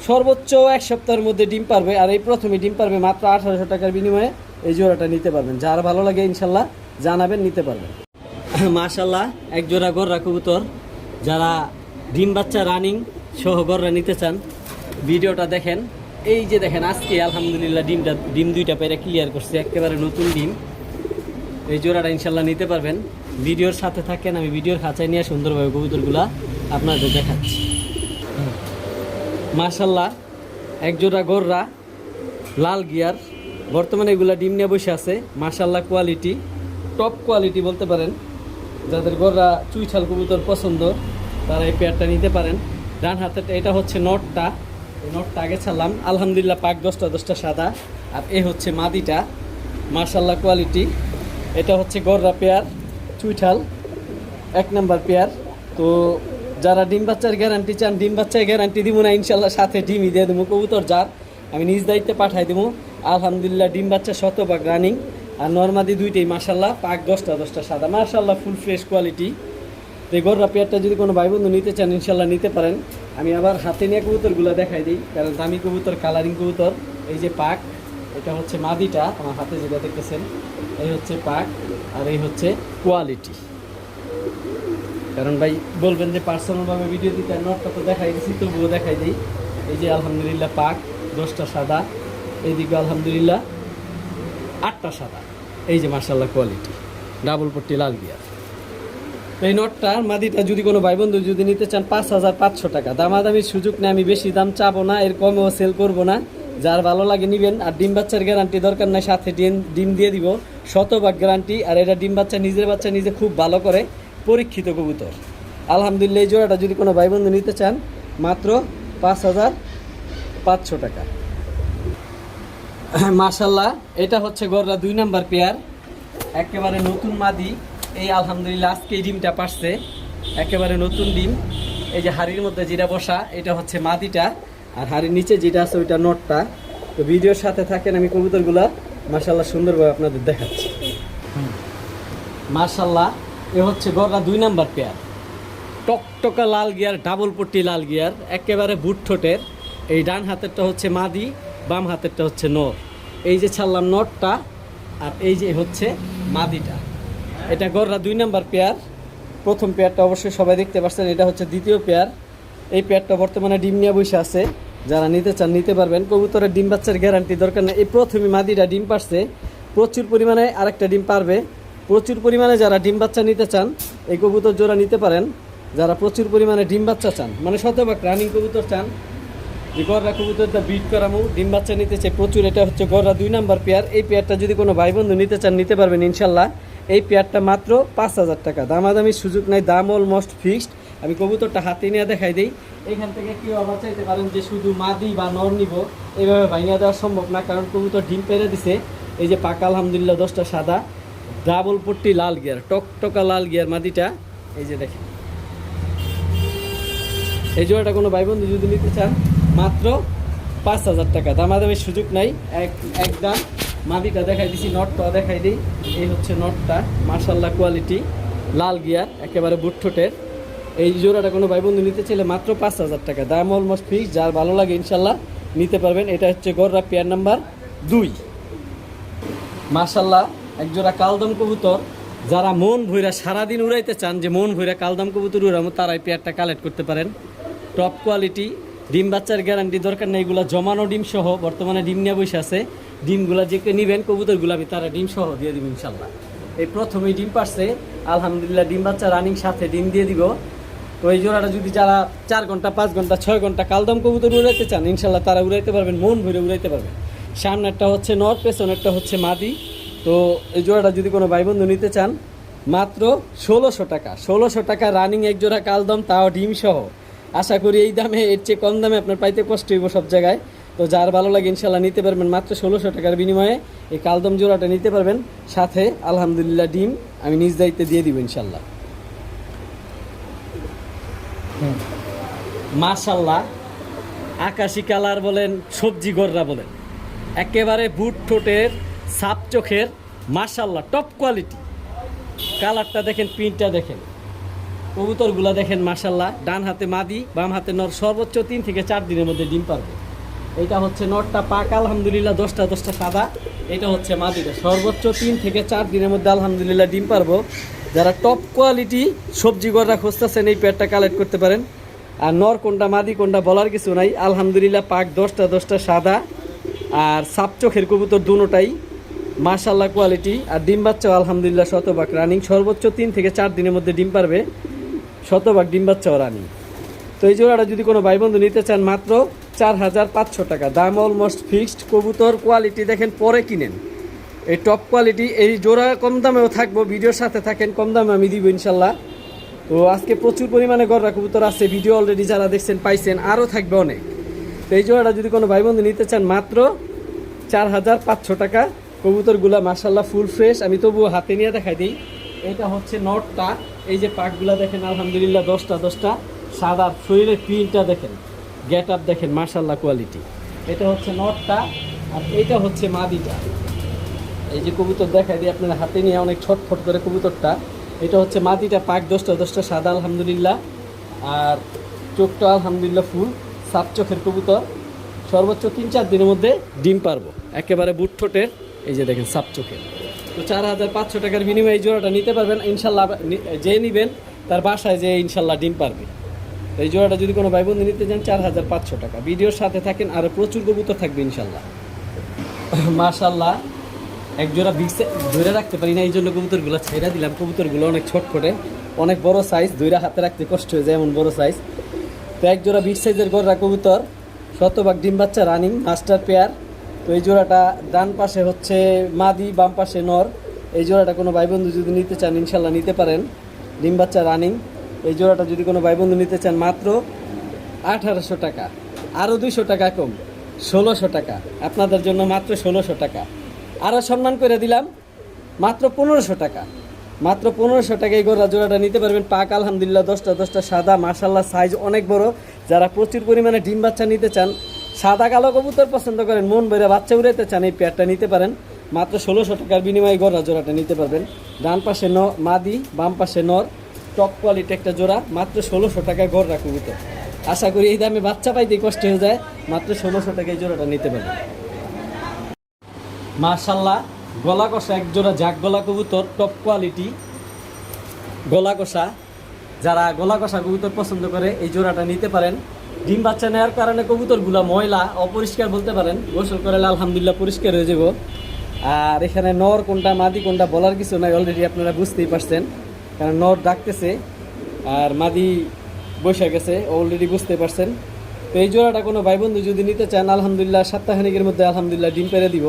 সর্বোচ্চ 1 সপ্তাহের মধ্যে ডিম পারবে, আর এই প্রথমে ডিম পারবে মাত্র 1800 টাকার বিনিময়ে এই জোড়াটা নিতে পারবেন। যার ভালো লাগে ইনশাল্লাহ জানাবেন, নিতে পারবেন। মাশাল্লাহ এক জোড়া গররা কবুতর, যারা ডিম বাচ্চা রানিং সহ গররা নিতে চান ভিডিওটা দেখেন। এই যে দেখেন আজকে আলহামদুলিল্লাহ ডিম দুইটা পেরে ক্লিয়ার করছে, একেবারে নতুন ডিম। এই জোড়াটা ইনশাল্লাহ নিতে পারবেন। ভিডিওর সাথে থাকেন, আমি ভিডিওর খাঁচায় নিয়ে সুন্দরভাবে কবুতরগুলা আপনাদের দেখাচ্ছি। মাশাল্লাহ এক জোড়া গররা লাল গিয়ার, বর্তমানে এগুলা ডিম নিয়ে বসে আছে। মাশাল্লাহ কোয়ালিটি টপ কোয়ালিটি বলতে পারেন। যাদের গররা চুইঠাল কবুতর পছন্দ তারা এই পেয়ারটা নিতে পারেন। ডান হাতের এটা হচ্ছে নটটা, এই নটটা আগে ছাড়লাম। আলহামদুলিল্লাহ পাক 10টা সাদা, আর এ হচ্ছে মাদিটা। মাশাল্লাহ কোয়ালিটি। এটা হচ্ছে গররা পেয়ার চুইঠাল 1 নাম্বার পেয়ার। তো যারা ডিম বাচ্চার গ্যারান্টি চান, ডিম বাচ্চার গ্যারান্টি দিব না ইনশাল্লাহ, সাথে ডিমই দিয়ে দেবো। কবুতর যার আমি নিজ দায়িত্বে পাঠাই দেবো। আলহামদুলিল্লাহ ডিম বাচ্চা 100% রানিং, আর নর্মাদি দুইটাই মাশাল্লাহ পাক 10টা সাদা। মাশাল্লাহ ফুল ফ্রেশ কোয়ালিটি। তো এই গররা পেয়ারটা যদি কোনো ভাই বন্ধু নিতে চান ইনশাল্লাহ নিতে পারেন। আমি আবার হাতে নিয়ে কবুতরগুলো দেখাই দিই, কারণ দামি কবুতর কালারিং কবুতর। এই যে পাক, এটা হচ্ছে মাদিটা, আমার হাতে যেটা দেখতেছেন এই হচ্ছে পাক, আর এই হচ্ছে কোয়ালিটি। কারণ ভাই বলবেন যে পার্সোনালভাবে ভিডিও দিতে, নটটা তো দেখাই দিচ্ছি তবুও দেখাই দিই। এই যে আলহামদুলিল্লাহ পাক 10টা সাদা, এইদিকে আলহামদুলিল্লাহ 8টা সাদা। এই যে মাশাল্লাহ কোয়ালিটি, ডাবল পট্টি লাল গিয়ার। এই নটটার মাদিটা যদি কোনো ভাই বন্ধু যদি নিতে চান 5500 টাকা। দামাদামির সুযোগ নেই, আমি বেশি দাম চাবো না, এর কমেও সেল করবো না। যার ভালো লাগে নেবেন। আর ডিম বাচ্চার গ্যারান্টি দরকার নাই, সাথে ডিম দিয়ে দিব 100% গ্যারান্টি। আর এটা ডিম বাচ্চা নিজের বাচ্চা নিজে খুব ভালো করে, পরীক্ষিত কবুতর। আলহামদুলিল্লাহ এই জোড়াটা যদি কোনো ভাই বন্ধু নিতে চান মাত্র 5500 টাকা। মাশাল্লাহ এটা হচ্ছে গররা 2 নাম্বার পেয়ার, একেবারে নতুন মাদি। এই আলহামদুলিল্লাহ আজকে এই ডিমটা পারছে, একেবারে নতুন ডিম। এই যে হাড়ির মধ্যে যেটা বসা এটা হচ্ছে মাদিটা, আর হাড়ির নিচে যেটা আছে ওইটা নটটা। তো ভিডিওর সাথে থাকেন, আমি কবুতরগুলা মাশাল্লাহ সুন্দরভাবে আপনাদের দেখাচ্ছি। মাশাল্লাহ এ হচ্ছে গররা 2 নাম্বার পেয়ার, টকটকা লাল গিয়ার, ডাবল পট্টি লাল গিয়ার, একেবারে বুট ঠোঁটের। এই ডান হাতেরটা হচ্ছে মাদি, বাম হাতেরটা হচ্ছে নর। এই যে ছাড়লাম নটটা, আর এই যে হচ্ছে মাদিটা। এটা গররা 2 নাম্বার পেয়ার। প্রথম পেয়ারটা অবশ্যই সবাই দেখতে পাচ্ছেন, এটা হচ্ছে দ্বিতীয় পেয়ার। এই পেয়ারটা বর্তমানে ডিম নিয়ে বসে আছে, যারা নিতে চান নিতে পারবেন। কবুতরের ডিম বাচ্চার গ্যারান্টি দরকার নেই। এই প্রথমে মাদিটা ডিম পারছে, প্রচুর পরিমাণে আরেকটা ডিম পারবে। প্রচুর পরিমাণে যারা ডিম বাচ্চা নিতে চান এই কবুতর জোড়া নিতে পারেন। যারা প্রচুর পরিমাণে ডিম বাচ্চা চান, মানে 100% রানিং কবুতর চান, যে গররা কবুতরটা বিট করামু, ডিম বাচ্চা নিতে চাই প্রচুর, এটা হচ্ছে গররা 2 নাম্বার পেয়ার। এই পেয়ারটা যদি কোনো ভাই বন্ধু নিতে চান নিতে পারবেন ইনশাল্লাহ। এই পেয়ারটা মাত্র 5000 টাকা, দামাদামির সুযোগ নাই, দাম অলমোস্ট ফিক্সড। আমি কবুতরটা হাতে নিয়ে দেখাই দিই। এখান থেকে কেউ আবার চাইতে পারেন যে শুধু মাদি বা নর নিব, এইভাবে ভাঙিয়ে দেওয়া সম্ভব না, কারণ কবুতর ডিম পেরে দিছে। এই যে পাকা আলহামদুলিল্লাহ 10টা সাদা, ডাবল পট্টি লাল গিয়ার, টকটকা লাল গিয়ার মাদিটা। এই যে দেখেন, এই জোড়াটা কোনো ভাই বন্ধু যদি নিতে চান মাত্র 5000 টাকা, দামাদামির সুযোগ নাই, একদম। মাদিটা দেখাই দিছি, নটটা দেখাই দিই। এই হচ্ছে নটটা, মাশাল্লাহ কোয়ালিটি লাল গিয়ার, একেবারে বুট ঠোঁটের। এই জোড়াটা কোনো ভাই বন্ধু নিতে চাইলে মাত্র 5000 টাকা, দাম অলমোস্ট ফিক্স। যার ভালো লাগে ইনশাল্লাহ নিতে পারবেন। এটা হচ্ছে গররা পেয়ার নাম্বার 2। মাশাল্লাহ এক জোড়া কালদম কবুতর, যারা মন ভৈরা সারাদিন উড়াইতে চান, যে মন ভৈরা কালদম কবুতর উড়ামো, তারা এই পেয়ারটা কালেক্ট করতে পারেন। টপ কোয়ালিটি, ডিম বাচ্চার গ্যারান্টি দরকার নেই, এগুলো জমানো ডিম সহ বর্তমানে ডিম নিয়ে বসে আছে। ডিমগুলা যে নেবেন কবুতরগুলো আমি তারা ডিম সহ দিয়ে দিব ইনশাল্লাহ। এই প্রথমেই ডিম পারছে আলহামদুলিল্লাহ, ডিম বাচ্চা রানিং সাথে ডিম দিয়ে দিব। তো এই জোড়াটা যদি যারা 4 ঘন্টা 5 ঘন্টা 6 ঘন্টা কালদম কবুতর উড়াইতে চান ইনশাল্লাহ তারা উড়াইতে পারবেন, মন ভরে উড়াইতে পারবেন। সামনেরটা হচ্ছে নর, পেছনেরটা হচ্ছে মাদি। তো এই জোড়াটা যদি কোনো ভাই বন্ধু নিতে চান মাত্র 1600 টাকা, 1600 টাকা রানিং এক জোড়া কালদম, তাও ডিম সহ। আশা করি এই দামে, এর চেয়ে কম দামে আপনার পাইতে কষ্ট হইব সব জায়গায়। তো যার ভালো লাগে ইনশাল্লাহ নিতে পারবেন, মাত্র 1600 টাকার বিনিময়ে এই কালদম জোড়াটা নিতে পারবেন। সাথে আলহামদুলিল্লাহ ডিম আমি নিজ দায়িত্বে দিয়ে দিব ইনশাল্লাহ। মাশাল্লাহ আকাশি কালার বলেন, সবজি গররা বলেন, একেবারে বুট ঠোঁটের, সাপ চোখের, মাশাল্লাহ টপ কোয়ালিটি। কালারটা দেখেন, প্রিন্টটা দেখেন, কবুতরগুলা দেখেন মাশাল্লাহ। ডান হাতে মাদি, বাম হাতে নর, সর্বোচ্চ 3 থেকে 4 দিনের মধ্যে ডিম পারবে। এটা হচ্ছে নরটা পাক আলহামদুলিল্লাহ 10টা সাদা। এটা হচ্ছে মাদিটা, সর্বোচ্চ 3 থেকে 4 দিনের মধ্যে আলহামদুলিল্লাহ ডিম পারবো। যারা টপ কোয়ালিটি সবজি গড়রা খুঁজতেছেন এই পেয়ারটা কালেক্ট করতে পারেন। আর নর কোনটা মাদি কোনটা বলার কিছু নাই, আলহামদুলিল্লাহ পাক 10টা সাদা আর সাপ চোখের কবুতর দুটোটাই মাশাল্লাহ কোয়ালিটি। আর ডিম বাচ্চাও আলহামদুলিল্লাহ শতভাগ রানিং, সর্বোচ্চ 3 থেকে 4 দিনের মধ্যে ডিম পারবে, শতভাগ ডিম বাচ্চাও রানিং। তো এই জোড়াটা যদি কোনো ভাই বন্ধু নিতে চান মাত্র 4500 টাকা, দাম অলমোস্ট ফিক্সড। কবুতর কোয়ালিটি দেখেন, পরে কিনেন, এই টপ কোয়ালিটি। এই জোড়া কম দামেও থাকবো, ভিডিওর সাথে থাকেন, কম দামে আমি দিব ইনশাল্লাহ। তো আজকে প্রচুর পরিমাণে গররা কবুতর আছে, ভিডিও অলরেডি যারা দেখছেন পাইছেন, আরও থাকবে অনেক। তো এই জোড়াটা যদি কোনো ভাই বন্ধু নিতে চান মাত্র 4500 টাকা। কবুতরগুলা মাশাল্লাহ ফুল ফ্রেশ, আমি তবুও হাতে নিয়ে দেখাই দিই। এটা হচ্ছে নটটা, এই যে পাকগুলা দেখেন আলহামদুলিল্লাহ 10টা সাদা, শরীরের প্রিন্টটা দেখেন, গেট আপ দেখেন মাশাল্লাহ কোয়ালিটি। এটা হচ্ছে নটটা, আর এটা হচ্ছে মাদিটা। এই যে কবুতর দেখাই দিই আপনারা হাতে নিয়ে, অনেক ছটফট করে কবুতরটা। এটা হচ্ছে মাদিটা, পাক 10টা সাদা আলহামদুলিল্লাহ, আর চোখটা আলহামদুলিল্লাহ ফুল সাপ চোখের কবুতর, সর্বোচ্চ 3-4 দিনের মধ্যে ডিম পারবো, একেবারে বুট ঠোঁটের। এই যে দেখেন সাপ চোখের। তো 4500 টাকার বিনিময়ে এই জোড়াটা নিতে পারবেন ইনশাল্লাহ। যে নেবেন তার বাসায় যে ইনশাল্লাহ ডিম পারবে। এই জোড়াটা যদি কোনো ভাই বন্ধু নিতে চান 4500 টাকা। ভিডিওর সাথে থাকেন, আরও প্রচুর কবুতর থাকবে ইনশাল্লাহ। মাশাল্লাহ এক জোড়া বিগ ধরে রাখতে পারি না, এই জন্য কবুতরগুলো ছেড়ে দিলাম। কবুতরগুলো অনেক ছটফটে, অনেক বড় সাইজ, ধরে হাতে রাখতে কষ্ট হয়ে যায় এমন বড় সাইজ। তো এক জোড়া বিগ সাইজের গররা কবুতর, শতভাগ ডিম বাচ্চা রানিং মাস্টার পেয়ার। তো এই জোড়াটা ডান পাশে হচ্ছে মাদি, বাম পাশে নর। এই জোড়াটা কোনো ভাই বন্ধু যদি নিতে চান ইনশাল্লাহ নিতে পারেন, ডিম বাচ্চা রানিং। এই জোড়াটা যদি কোনো ভাই বন্ধু নিতে চান মাত্র 1800 টাকা, আরও 200 টাকা কম, 1600 টাকা আপনাদের জন্য, মাত্র 1600 টাকা। আরও সম্মান করে দিলাম মাত্র 1500 টাকা, মাত্র 1500 টাকায় গররা জোড়াটা নিতে পারবেন। পাক আলহামদুলিল্লাহ 10টা সাদা মাশাল্লাহ, সাইজ অনেক বড়। যারা প্রচুর পরিমাণে ডিম বাচ্চা নিতে চান, সাদা কালো কবুতর পছন্দ করেন, মন বেড়ে বাচ্চা উড়াইতে চান, এই পেয়ারটা নিতে পারেন। মাত্র 1600 টাকার বিনিময়ে গররা জোড়াটা নিতে পারবেন। ডান পাশে মাদি, বাম পাশে নর, টপ কোয়ালিটি একটা জোড়া, মাত্র 1600 টাকায় গররা কবুতর। আশা করি এই দামে বাচ্চা পাইতে কষ্ট হয়ে যায়, মাত্র 1600 টাকায় জোড়াটা নিতে পারবেন। মাশাল্লাহ গলা কষা এক জোড়া জাগ গলা কবুতর, টপ কোয়ালিটি গলা কষা। যারা গলা কষা কবুতর পছন্দ করে এই জোড়াটা নিতে পারেন। ডিম বাচ্চা নেওয়ার কারণে কবুতরগুলো ময়লা অপরিষ্কার বলতে পারেন, গোসল করালে আলহামদুলিল্লাহ পরিষ্কার হয়ে যাব। আর এখানে নর কোনটা মাদি কোনটা বলার কিছু নাই, অলরেডি আপনারা বুঝতেই পারছেন, কারণ নর ডাকতেছে আর মাদি বসে গেছে, অলরেডি বুঝতে পারছেন। তো এই জোড়াটা কোনো ভাই বন্ধু যদি নিতে চান আলহামদুলিল্লাহ সপ্তাহখানেকের মধ্যে আলহামদুলিল্লাহ ডিম পেরে দিব,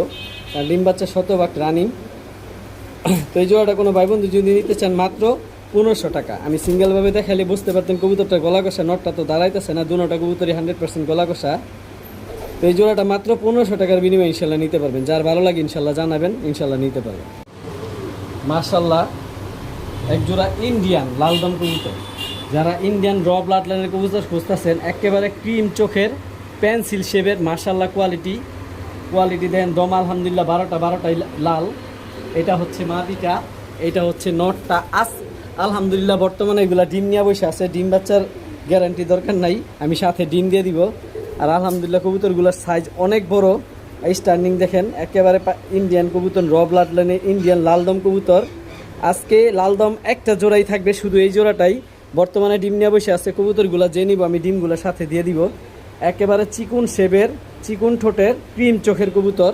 আর ডিম বাচ্চা শতভাগ রানিং। তো এই জোড়াটা কোনো ভাই বন্ধু যদি নিতে চান মাত্র 1500 টাকা। আমি সিঙ্গেলভাবে দেখালে বুঝতে পারতেন কবুতরটা গলা কষা, নটটা তো দাঁড়াইতেছে না, দুটোটা কবুতরই 100% গলা কষা। তো এই জোড়াটা মাত্র 1500 টাকার বিনিময়ে ইনশাল্লাহ নিতে পারবেন। যার ভালো লাগে ইনশাল্লাহ জানাবেন, ইনশাল্লাহ নিতে পারবেন। মাশাল্লাহ এক জোড়া ইন্ডিয়ান লালদম কবুতর। যারা ইন্ডিয়ান র ব্লাড লাইনের কবুতর খুঁজতেছেন, একেবারে ক্রিম চোখের পেন্সিল শেপের মাশাল্লাহ কোয়ালিটি দেন, দম আলহামদুলিল্লাহ 12টাই লাল। এটা হচ্ছে মাদিটা, এটা হচ্ছে নটটা। আলহামদুলিল্লাহ বর্তমানে এগুলা ডিম নিয়ে বসে আছে, ডিম বাচ্চার গ্যারান্টি দরকার নাই, আমি সাথে ডিম দিয়ে দিব। আর আলহামদুলিল্লাহ কবুতরগুলোর সাইজ অনেক বড়, স্ট্যান্ডিং দেখেন, একেবারে ইন্ডিয়ান কবুতর, র ব্লাড লাইনের ইন্ডিয়ান লালদম কবুতর। আজকে লালদম একটা জোড়াই থাকবে, শুধু এই জোড়াটাই বর্তমানে ডিম নিয়ে বসে আছে। কবুতরগুলো যে নিব আমি ডিমগুলো সাথে দিয়ে দিব। একেবারে চিকুন শেপের, চিকুন ঠোঁটের, ক্রিম চোখের কবুতর।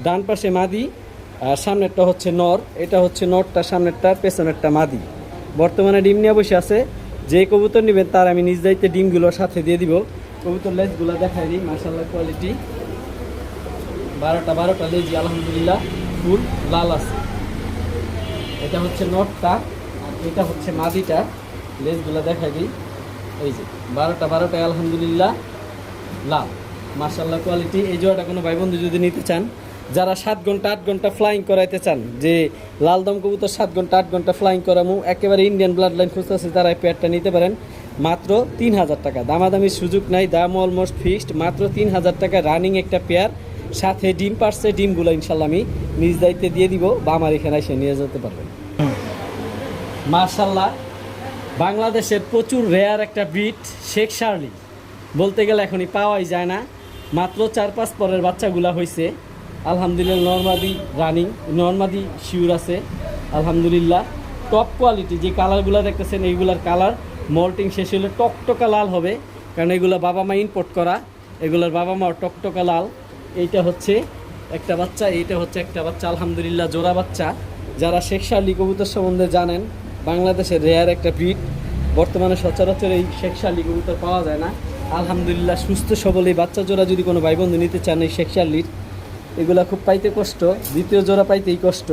ডান পাশে মাদি আর সামনেরটা হচ্ছে নর। এটা হচ্ছে নরটা, সামনেরটা, পেছনেরটা মাদি। বর্তমানে ডিম নিয়ে বসে আছে। যে কবুতর নেবেন তার আমি নিজ দায়িত্বে ডিমগুলো সাথে দিয়ে দিব। কবুতর লেজগুলো দেখাই দিই, মাশাআল্লাহ কোয়ালিটি 12টা লেজি আলহামদুলিল্লাহ ফুল লাল আছে। এটা হচ্ছে নটটা আর এটা হচ্ছে মাদিটা, লেজগুলো দেখাই দিই। এই যে 12টায় আলহামদুলিল্লাহ লাল, মাশাআল্লাহ কোয়ালিটি। এই জোড়াটা কোনো ভাই বন্ধু যদি নিতে চান, যারা 7 ঘন্টা 8 ঘন্টা ফ্লাইং করাইতে চান, যে লালদম কবুতর 7 ঘন্টা 8 ঘন্টা ফ্লাইং করামু, একেবারে ইন্ডিয়ান ব্লাড লাইন খুঁজতেছে, তারা এই পেয়ারটা নিতে পারেন মাত্র 3000 টাকা। দামাদামির সুযোগ নাই, দাম অলমোস্ট ফিক্সড, মাত্র 3000 টাকা রানিং একটা পেয়ার। সাথে ডিম পারছে, ডিমগুলো ইনশাল্লাহ আমি নিজ দায়িত্বে দিয়ে দিব, বা আমার এখানে এসে নিয়ে যেতে পারবেন। মাশাল্লাহ, বাংলাদেশের প্রচুর রেয়ার একটা ব্রিড শেখ শার্লি, বলতে গেলে এখনই পাওয়াই যায় না। মাত্র 4-5 পরের বাচ্চাগুলা হয়েছে। আলহামদুলিল্লাহ নরমাদি রানিং, নরমাদি শিউর আছে আলহামদুলিল্লাহ। টপ কোয়ালিটি যে কালারগুলো দেখতেছেন এইগুলার কালার মল্টিং শেষ হলে টকটকা লাল হবে, কারণ এগুলো বাবা মা ইম্পোর্ট করা, এগুলোর বাবা মা টকটকা লাল। এইটা হচ্ছে একটা বাচ্চা, এইটা হচ্ছে একটা বাচ্চা আলহামদুলিল্লাহ জোড়া বাচ্চা। যারা শেখ শার্লি কবুতর সম্বন্ধে জানেন, বাংলাদেশের রেয়ার একটা ব্রিড, বর্তমানে সচরাচর এই শেখ শার্লি কবুতর পাওয়া যায় না। আলহামদুলিল্লাহ সুস্থ সবল এই বাচ্চা জোড়া যদি কোনো ভাই বন্ধু নিতে চান এই শেখ শার্লির, এগুলা খুব পাইতে কষ্ট, দ্বিতীয় জোড়া পাইতেই কষ্ট।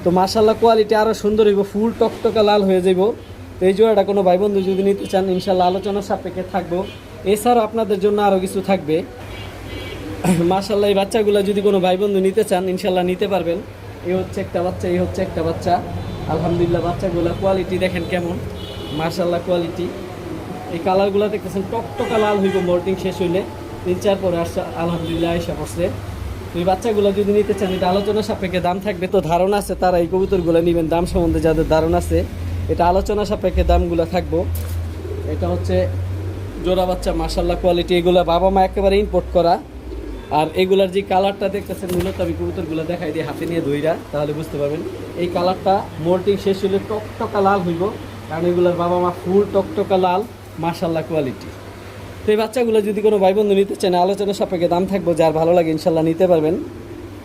তো মাশাল্লাহ কোয়ালিটি আরও সুন্দর হইব, ফুল টকটকা লাল হয়ে যাব। তো এই জোড়াটা কোনো ভাই বন্ধু যদি নিতে চান ইনশাল্লাহ আলোচনা সাপেক্ষে থাকবো। এছাড়াও আপনাদের জন্য আরও কিছু থাকবে। মাশাল্লাহ এই বাচ্চাগুলো যদি কোনো ভাই বন্ধু নিতে চান ইনশাল্লাহ নিতে পারবেন। এই হচ্ছে একটা বাচ্চা, এই হচ্ছে একটা বাচ্চা। আলহামদুলিল্লাহ বাচ্চাগুলো কোয়ালিটি দেখেন কেমন, মাশাল্লাহ কোয়ালিটি। এই কালারগুলো দেখতেছেন টকটকা লাল হইব মোল্টিং শেষ হইলে, 3-4 পরে আসছে আলহামদুলিল্লাহ এসে পড়ছে। তো এই বাচ্চাগুলো যদি নিতে চান এটা আলোচনা সাপেক্ষে দাম থাকবে। তো ধারণা আছে তারা এই কবুতরগুলো নেবেন, দাম সম্বন্ধে যাদের ধারণা আছে এটা আলোচনা সাপেক্ষে দামগুলো থাকবো। এটা হচ্ছে জোড়া বাচ্চা মাশাল্লাহ কোয়ালিটি, এগুলো বাবা মা একেবারে ইম্পোর্ট করা। আর এগুলার যে কালারটা দেখতেছেন, মূলত আমি কবুতরগুলো দেখাই দিয়ে হাতে নিয়ে ধইরা তাহলে বুঝতে পারবেন। এই কালারটা মোল্টিং শেষ হলে টকটকা লাল হইব, কারণ এগুলোর বাবা মা ফুল টকটকা লাল মাশাল্লাহ কোয়ালিটি। তো এই বাচ্চাগুলো যদি কোনো ভাই বন্ধু নিতে চান আলোচনা সাপেক্ষে দাম থাকবো, যার ভালো লাগে ইনশাল্লাহ নিতে পারবেন।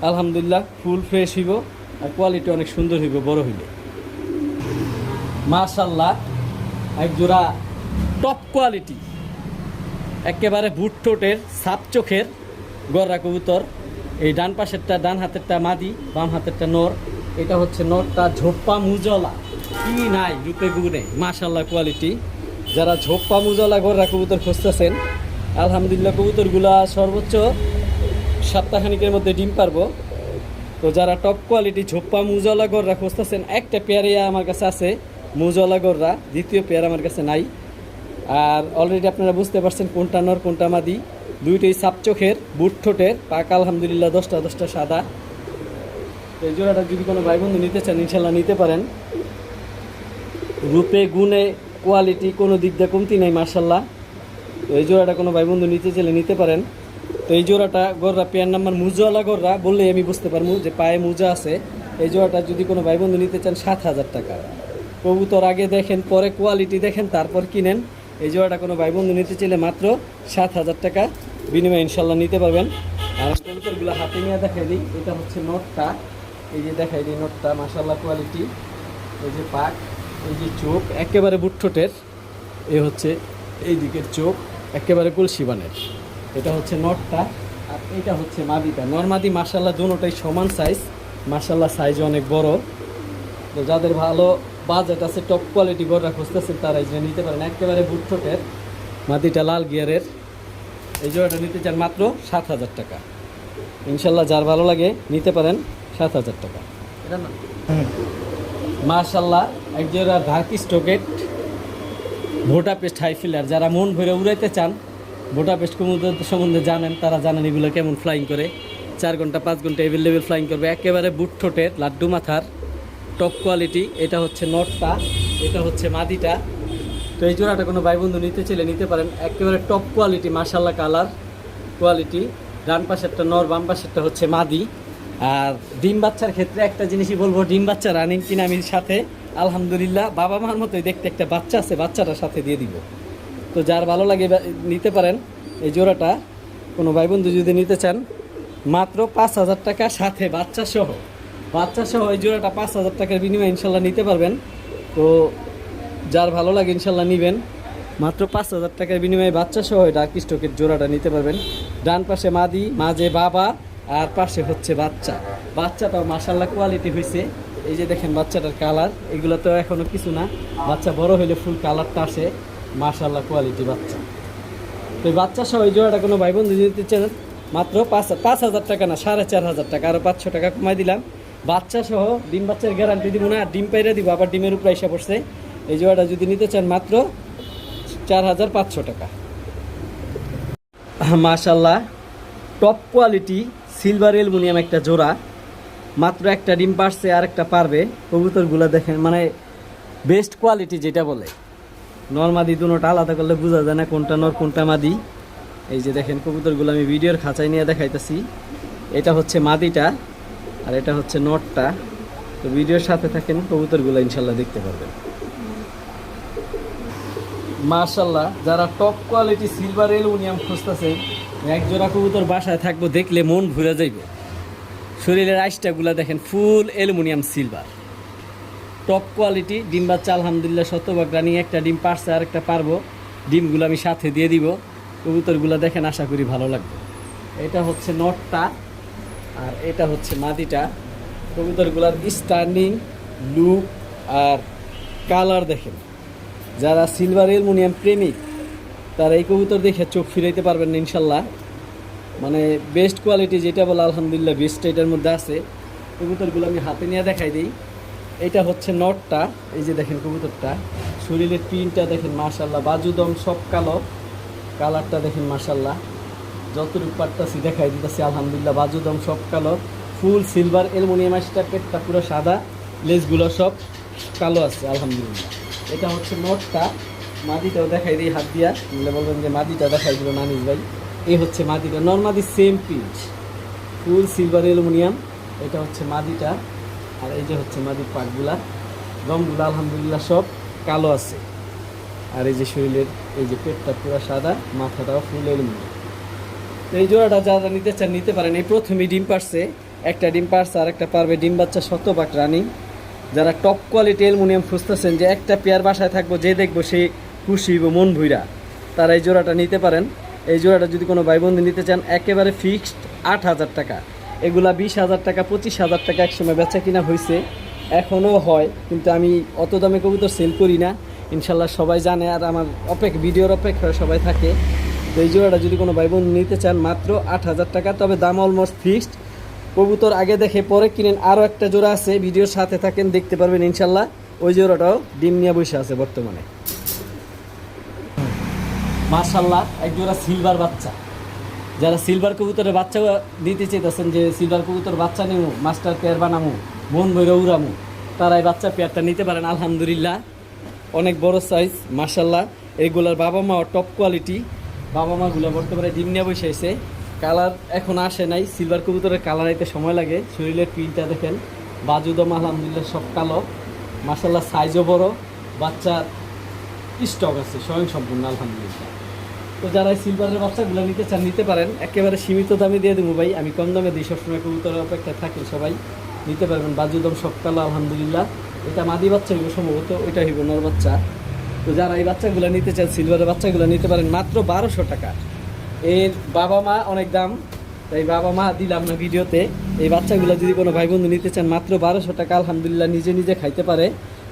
আলহামদুলিল্লাহ ফুল ফ্রেশ হইব আর কোয়ালিটি অনেক সুন্দর হইব, বড় হইবে মাশাল্লাহ। এক জোড়া টপ কোয়ালিটি একেবারে বুট ঠোঁটের সাপ চোখের গররা কবুতর। এই ডান পাশেরটা ডান হাতেরটা মাদি, বাম হাতেরটা নর। এটা হচ্ছে নরটা ঝোপ্পা মুজলা, কি নাই রূপে গুণে মাশাল্লাহ কোয়ালিটি। যারা ঝোপ্পা মুজলা গররা কবুতর খুঁজতেছেন আলহামদুলিল্লাহ কবুতরগুলা সর্বোচ্চ সপ্তাহখানিকের মধ্যে ডিম পারবো। তো যারা টপ কোয়ালিটি ঝোপ্পা মুজলা গররা খুঁজতেছেন, একটা পেয়ারিয়া আমার কাছে আছে মুজলা গররা, দ্বিতীয় পেয়ার আমার কাছে নাই। আর অলরেডি আপনারা বুঝতে পারছেন কোনটা নর কোনটা মাদি, দুইটাই সাপ চোখের বুট ঠোঁটের, পাক আলহামদুলিল্লাহ 10টা সাদা। এই জোড়াটা যদি কোনো ভাই বন্ধু নিতে চান ইনশাল্লাহ নিতে পারেন। রূপে গুণে কোয়ালিটি কোনো দিক দিয়ে কমতি নাই মার্শাল্লাহ। তো এই জোড়াটা কোনো ভাই বন্ধু নিতে চাইলে নিতে পারেন। তো এই জোড়াটা গররা পেয়ার নাম্বার মুজাওয়ালা গররা বললেই আমি বুঝতে পারবো যে পায়ে মুজা আছে। এই জোড়াটা যদি কোনো ভাই বন্ধু নিতে চান 7,000 টাকা। কবুতর আগে দেখেন, পরে কোয়ালিটি দেখেন, তারপর কিনেন। এই জোড়াটা কোনো ভাই বন্ধু নিতে চাইলে মাত্র 7,000 টাকা বিনিময়ে ইনশাল্লাহ নিতে পারবেন। আর কবুতরগুলো হাতে নিয়ে দেখাই দিই। এটা হচ্ছে নটটা, এই যে দেখাই দিই নটটা মাশাল্লাহ কোয়ালিটি। এই যে পাক, এই যে চোখ একেবারে বুট ঠোঁটের, এ হচ্ছে এই দিকের চোখ একেবারে কলসিবানের। এটা হচ্ছে নটটা, আর এটা হচ্ছে মাদিটা। নরমাদি মাশাল্লাহ দুটোটাই সমান সাইজ, মাশাল্লাহ সাইজ অনেক বড়। তো যাদের ভালো বাজেট আছে, টপ কোয়ালিটি গররা খুঁজতেছেন তারা এই যে নিতে পারেন। একেবারে বুট ঠোঁটের, মাদিটা লাল গিয়ারের। এই জোড়াটা নিতে চান মাত্র 7,000 টাকা। ইনশাল্লাহ যার ভালো লাগে নিতে পারেন 7,000 টাকা। এটা না মাশাল্লাহ এক জোড়া ঢাকি স্টকেট ভোটা পেস্ট হাই ফিলার। যারা মন ভরে উড়াইতে চান, ভোটা পেস্ট কবুতর সম্বন্ধে জানেন, তারা জানেন এগুলো কেমন ফ্লাইং করে। 4 ঘন্টা 5 ঘন্টা এভেলেবেল ফ্লাইং করবে। একেবারে বুট ঠোঁটের লাড্ডু মাথার টপ কোয়ালিটি। এটা হচ্ছে নটটা, এটা হচ্ছে মাদিটা। তো এই জোড়াটা কোনো ভাই বন্ধু নিতে চাইলে নিতে পারেন। একেবারে টপ কোয়ালিটি মাশাল্লাহ কালার কোয়ালিটি। ডান পাশেরটা নর, বাম পাশেরটা হচ্ছে মাদি। আর ডিম বাচ্চার ক্ষেত্রে একটা জিনিসই বলবো, ডিম বাচ্চা রানিং কিনা আমি সাথে আলহামদুলিল্লাহ বাবা মার মতোই দেখতে একটা বাচ্চা আছে, বাচ্চাটার সাথে দিয়ে দিব। তো যার ভালো লাগে নিতে পারেন। এই জোড়াটা কোনো ভাই বন্ধু যদি নিতে চান মাত্র 5,000 টাকা, সাথে বাচ্চা সহ এই জোড়াটা 5,000 টাকার বিনিময়ে ইনশাল্লাহ নিতে পারবেন। তো যার ভালো লাগে ইনশাল্লাহ নেবেন। মাত্র 5,000 টাকার বিনিময়ে বাচ্চা সহ ডার্কি স্টকের জোড়াটা নিতে পারবেন। ডান পাশে মাদি, মাঝে বাবা, আর পাশে হচ্ছে বাচ্চাটাও মাশাল্লাহ কোয়ালিটি হয়েছে। এই যে দেখেন বাচ্চাটার কালার, এগুলো তো এখনো কিছু না, বাচ্চা বড় হলে ফুল কালারটা আসে মাশাল্লাহ কোয়ালিটি বাচ্চা। তো এই বাচ্চা সহ এই জোড়াটা কোনো ভাই বন্ধু দিতে চান মাত্র 5,000 টাকা না, 4,500 টাকা, আরও 500 টাকা কমাই দিলাম। বাচ্চা সহ ডিম বাচ্চার গ্যারান্টি দিব না, আর ডিম পাইরে দিব, আবার ডিমের উপরে এসে পড়ছে। এই জোড়াটা যদি নিতে চান মাত্র 4,500 টাকা। মাশাল্লাহ টপ কোয়ালিটি সিলভার অ্যালুমিনিয়াম একটা জোড়া, মাত্র একটা ডিম পারছে আর একটা পারবে। কবুতরগুলো দেখেন মানে বেস্ট কোয়ালিটি যেটা বলে। নর মাদি দুটোটা আলাদা করলে বোঝা যায় না কোনটা নর কোনটা মাদি। এই যে দেখেন কবুতরগুলো আমি ভিডিওর খাঁচায় নিয়ে দেখাইতেছি। এটা হচ্ছে মাদিটা আর এটা হচ্ছে নটটা। তো ভিডিওর সাথে থাকেন, কবুতরগুলো ইনশাল্লাহ দেখতে পারবেন। মাশাআল্লাহ, যারা টপ কোয়ালিটি সিলভার অ্যালুমিনিয়াম খুঁজতেছেন, এক জোড়া কবুতর বাসায় থাকবো, দেখলে মন ঘুরে যাইব। শরীরের আইসটাগুলো দেখেন ফুল অ্যালুমিনিয়াম সিলভার, টপ কোয়ালিটি। ডিম বাচ্চা আলহামদুলিল্লাহ শতভাগ রানিং। একটা ডিম পারছে আর একটা পারবো, ডিমগুলো আমি সাথে দিয়ে দিব। কবুতরগুলো দেখেন, আশা করি ভালো লাগবে। এটা হচ্ছে নটটা আর এটা হচ্ছে মাদিটা। কবুতরগুলোর স্ট্যান্ডিং লুক আর কালার দেখেন। যারা সিলভার অ্যালুমিনিয়াম প্রেমিক তারা এই কবুতর দেখে চোখ ফিরাইতে পারবেন না ইনশাল্লাহ। মানে বেস্ট কোয়ালিটি যেটা বলে আলহামদুলিল্লাহ বেস্ট এটার মধ্যে আছে। কবুতরগুলো আমি হাতে নিয়ে দেখাই দিই। এটা হচ্ছে নটটা, এই যে দেখেন কবুতরটা, শরীরের প্রিন্টটা দেখেন মাশাল্লাহ, বাজুদম সব কালো, কালারটা দেখেন মাশাল্লাহ। যতটুকু পারতাছি দেখাই দিতেছি আলহামদুলিল্লাহ, বাজুদম সব কালো, ফুল সিলভার অ্যালুমিনিয়াম আসটা, পেটটা পুরো সাদা, লেজগুলো সব কালো আছে আলহামদুলিল্লাহ। এটা হচ্ছে নটটা। মাদিটাও দেখাই দিই হাত দিয়া, বলবেন যে মাদিটা দেখাই দিল নানিস ভাই। এই হচ্ছে মাদিটা, নর্মাদি same print, full silver aluminium. এটা হচ্ছে মাদিটা আর এই যে হচ্ছে মাদির পাকগুলা, রংগুলো আলহামদুলিল্লাহ সব কালো আছে। আর এই যে শরীরের এই যে পেটটা পুরো সাদা, মাথাটাও ফুল অ্যালুমিনিয়াম। তো এই জোড়াটা যারা নিতে চান নিতে পারেন। এই প্রথমেই ডিম পারছে, একটা ডিম পারছে আর একটা পারবে। ডিম বাচ্চা শতভাগ রানিং। যারা টপ কোয়ালিটি অ্যালুমিনিয়াম খুঁজতেছেন যে একটা পেয়ার বাসায় থাকবো, যে দেখবো সে খুশি হইব মন ভুইরা, তারা এই জোড়াটা নিতে পারেন। এই জোড়াটা যদি কোনো ভাই বন্ধু নিতে চান, একেবারে ফিক্সড 8,000 টাকা। এগুলা 20,000 টাকা 25,000 টাকা একসময় বেচা কিনা হয়েছে, এখনও হয়, কিন্তু আমি অত দামে কবুতর সেল করি না ইনশাল্লাহ, সবাই জানে। আর আমার ভিডিওর অপেক্ষায় সবাই থাকে। তো এই জোড়াটা যদি কোনো ভাই বন্ধু নিতে চান, মাত্র 8,000 টাকা। তবে দাম অলমোস্ট ফিক্সড। কবুতর আগে দেখে পরে কিনেন। আরও একটা জোড়া আছে, ভিডিওর সাথে থাকেন, দেখতে পারবেন ইনশাল্লাহ। ওই জোড়াটাও ডিম নিয়ে বসে আছে বর্তমানে। মাশাআল্লাহ, এক জোড়া সিলভার বাচ্চা। যারা সিলভার কবুতরের বাচ্চা নিতে চাইতেছেন, যে সিলভার কবুতর বাচ্চা নেবো, মাস্টার পেয়ার বানামু, মন বইরা উড়ামু, তারা এই বাচ্চা পেয়ারটা নিতে পারেন আলহামদুলিল্লাহ। অনেক বড় সাইজ মাশাআল্লাহ। এইগুলার বাবা মা টপ কোয়ালিটি। বাবা মাগুলো বর্তমানে ডিম নিয়ে বসে আছে। কালার এখন আসে নাই, সিলভার কবুতরের কালার আইতে সময় লাগে। শরীরের প্রিন্টটা দেখেন, বাজুদম আলহামদুলিল্লাহ সব কালো মাশাআল্লাহ। সাইজও বড়, বাচ্চার স্টক আছে স্বয়ং সম্পূর্ণ আলহামদুলিল্লাহ। তো যারা সিলভারের বাচ্চাগুলো নিতে চান নিতে পারেন, একেবারে সীমিত দামে দিয়ে দেবো ভাই, আমি কম দামে দিই সবসময়। কবুতরের অপেক্ষা থাকি, সবাই নিতে পারবেন। বাজুদম সব কালো আলহামদুলিল্লাহ। এটা মাদি বাচ্চা হইব সম্ভবত, ওইটা হইব নর বাচ্চা। তো যারা এই বাচ্চাগুলো নিতে চান, সিলভারের বাচ্চাগুলো নিতে পারেন মাত্র 1200 টাকা। এর বাবা মা অনেক দাম, তাই বাবা মা দিলাম না ভিডিওতে। এই বাচ্চাগুলো যদি কোনো ভাই বন্ধু নিতে চান, মাত্র 1200 টাকা আলহামদুলিল্লাহ। নিজে নিজে খাইতে পারে।